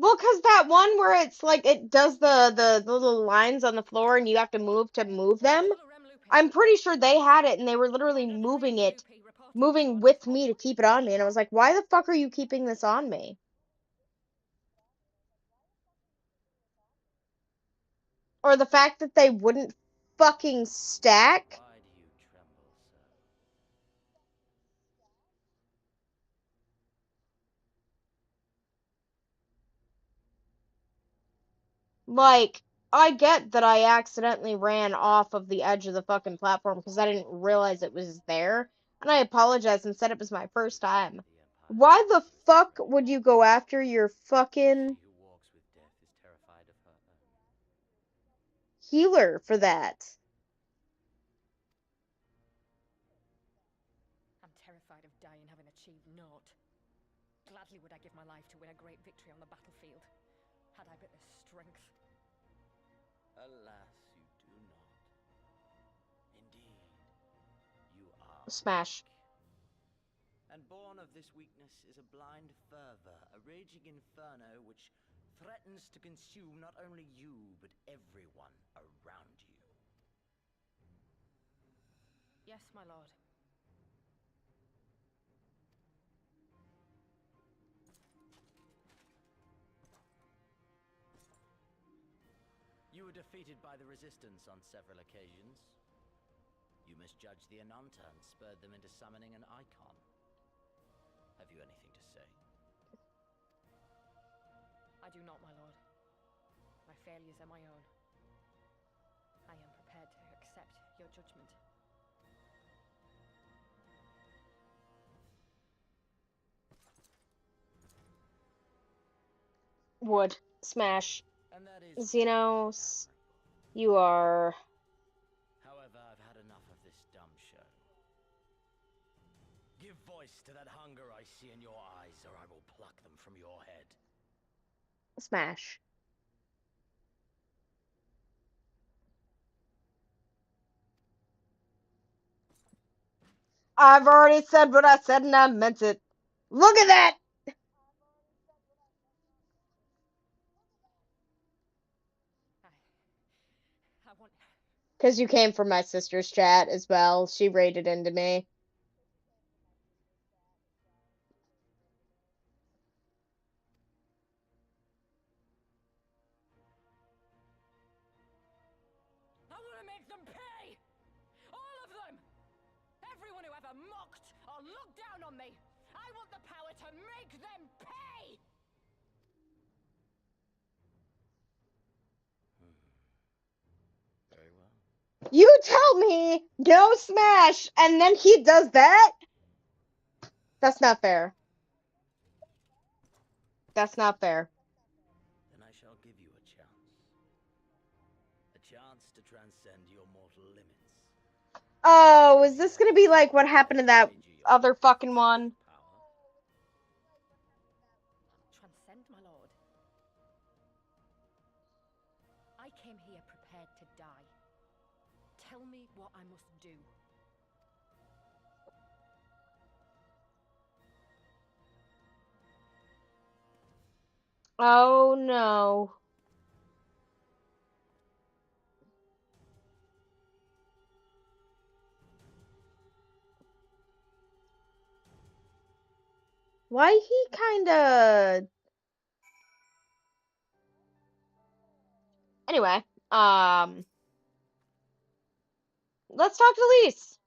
Well, cause that one where it's like it does the little lines on the floor and you have to move them. I'm pretty sure they had it and they were literally moving with me to keep it on me. And I was like, why the fuck are you keeping this on me? Or the fact that they wouldn't fucking stack. Why do you tremble so? Like, I get that I accidentally ran off of the edge of the fucking platform because I didn't realize it was there. And I apologize and said it was my first time. Why the fuck would you go after your fucking Who walks with death is terrified of her own. healer for that? I'm terrified of dying having achieved naught. Gladly would I give my life to win a great victory on the battlefield, had I but the strength. Alas, you do not. Indeed, you are Smash. weak. And born of this weakness is a blind fervor, a raging inferno which threatens to consume not only you, but everyone around you. Yes, my lord. You were defeated by the Resistance on several occasions. You misjudged the Ananta and spurred them into summoning an icon. Have you anything to say? I do not, my lord. My failures are my own. I am prepared to accept your judgment. Wood. Smash. And that is Xenos, you are... However, I've had enough of this dumb show. Give voice to that hunger I see in your eyes, or I will pluck them from your head. Smash. I've already said what I said and I meant it. Look at that! I want... Because you came from my sister's chat as well. She raided into me. I want to make them pay! All of them! Everyone who ever mocked or looked down on me! I want the power to make them pay! Very well. You tell me no smash, and then he does that? That's not fair. That's not fair. Then I shall give you a chance. A chance to transcend your mortal limits. Oh, is this gonna be like what happened to that other fucking one? Transcend, my lord. I came here prepared to die. Tell me what I must do. Oh no. Why he kinda... Anyway, let's talk to Lise.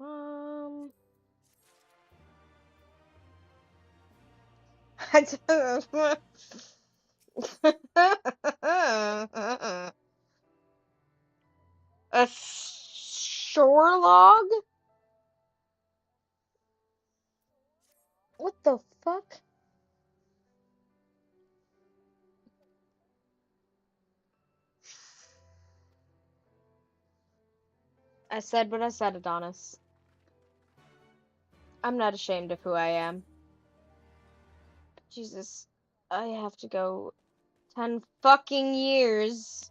Um, a shore log? What the fuck? I said what I said, Adonis. I'm not ashamed of who I am. Jesus, I have to go 10 fucking years.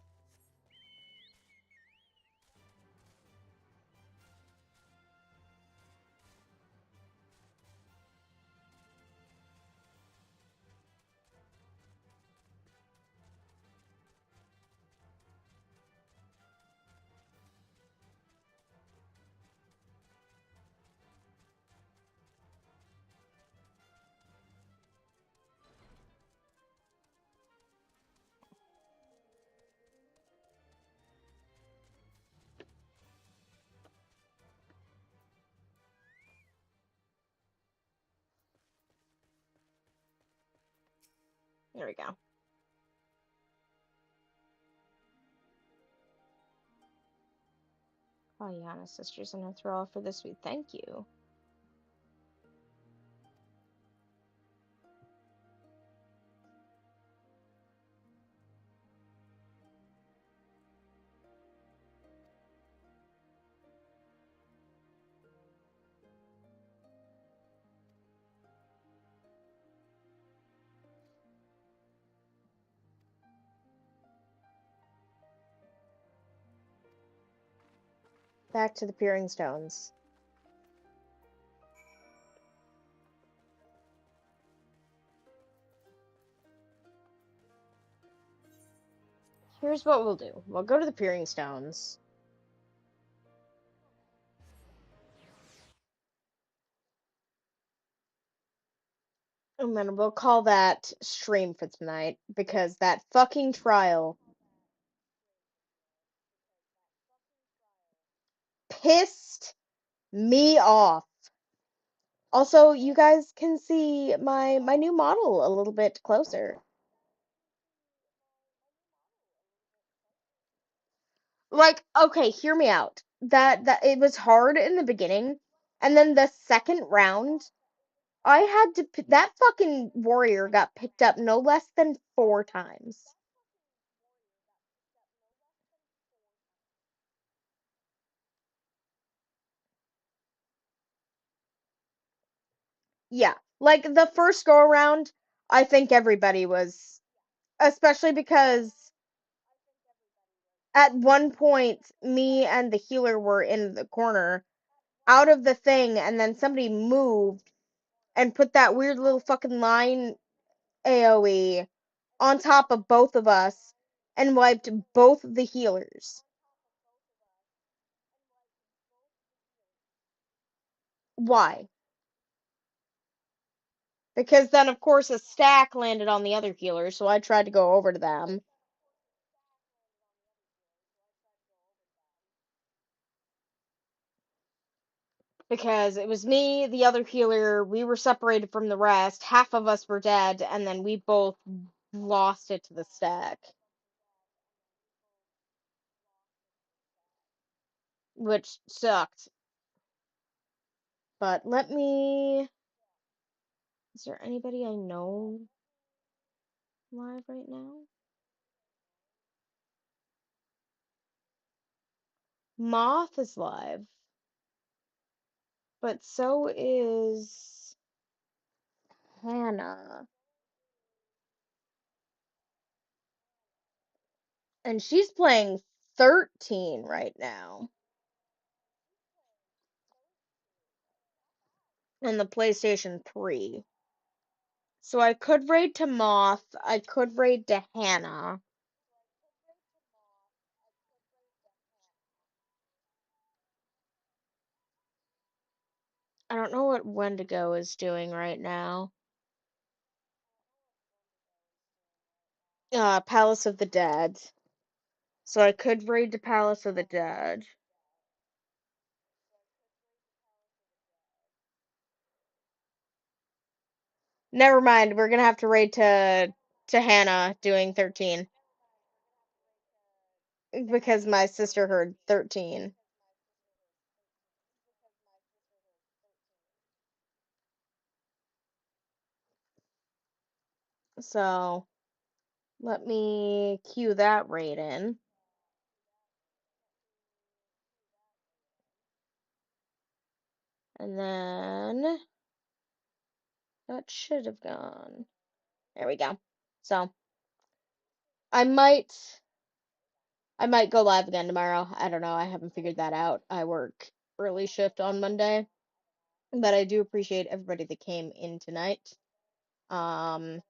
There we go. Oh, Yana sisters in her thrall for this week. Thank you. Back to the Peering Stones. Here's what we'll do. We'll go to the Peering Stones. And then we'll call that stream for tonight, because that fucking trial pissed me off. Also, you guys can see my new model a little bit closer. Like, okay, hear me out. That it was hard in the beginning, and then the second round, I had to that fucking warrior got picked up no less than 4 times. Yeah, like the first go around, I think everybody was, especially because at one point me and the healer were in the corner out of the thing, and then somebody moved and put that weird little fucking line AoE on top of both of us and wiped both of the healers. Why? Because then, of course, a stack landed on the other healer, so I tried to go over to them. Because it was me, the other healer, we were separated from the rest, half of us were dead, and then we both lost it to the stack. Which sucked. But let me... Is there anybody I know live right now? Moth is live. But so is Hannah. And she's playing 13 right now on the PlayStation 3. So I could raid to Moth, I could raid to Hannah. I don't know what Wendigo is doing right now. Palace of the Dead. So I could raid to Palace of the Dead. Never mind. We're gonna have to raid to Hannah doing 13 because my sister heard 13. So let me cue that raid in. And then that should have gone. There we go. So I might go live again tomorrow. I don't know. I haven't figured that out. I work early shift on Monday, but I do appreciate everybody that came in tonight. And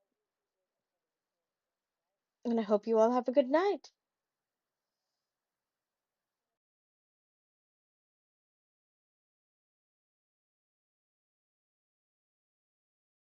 I hope you all have a good night.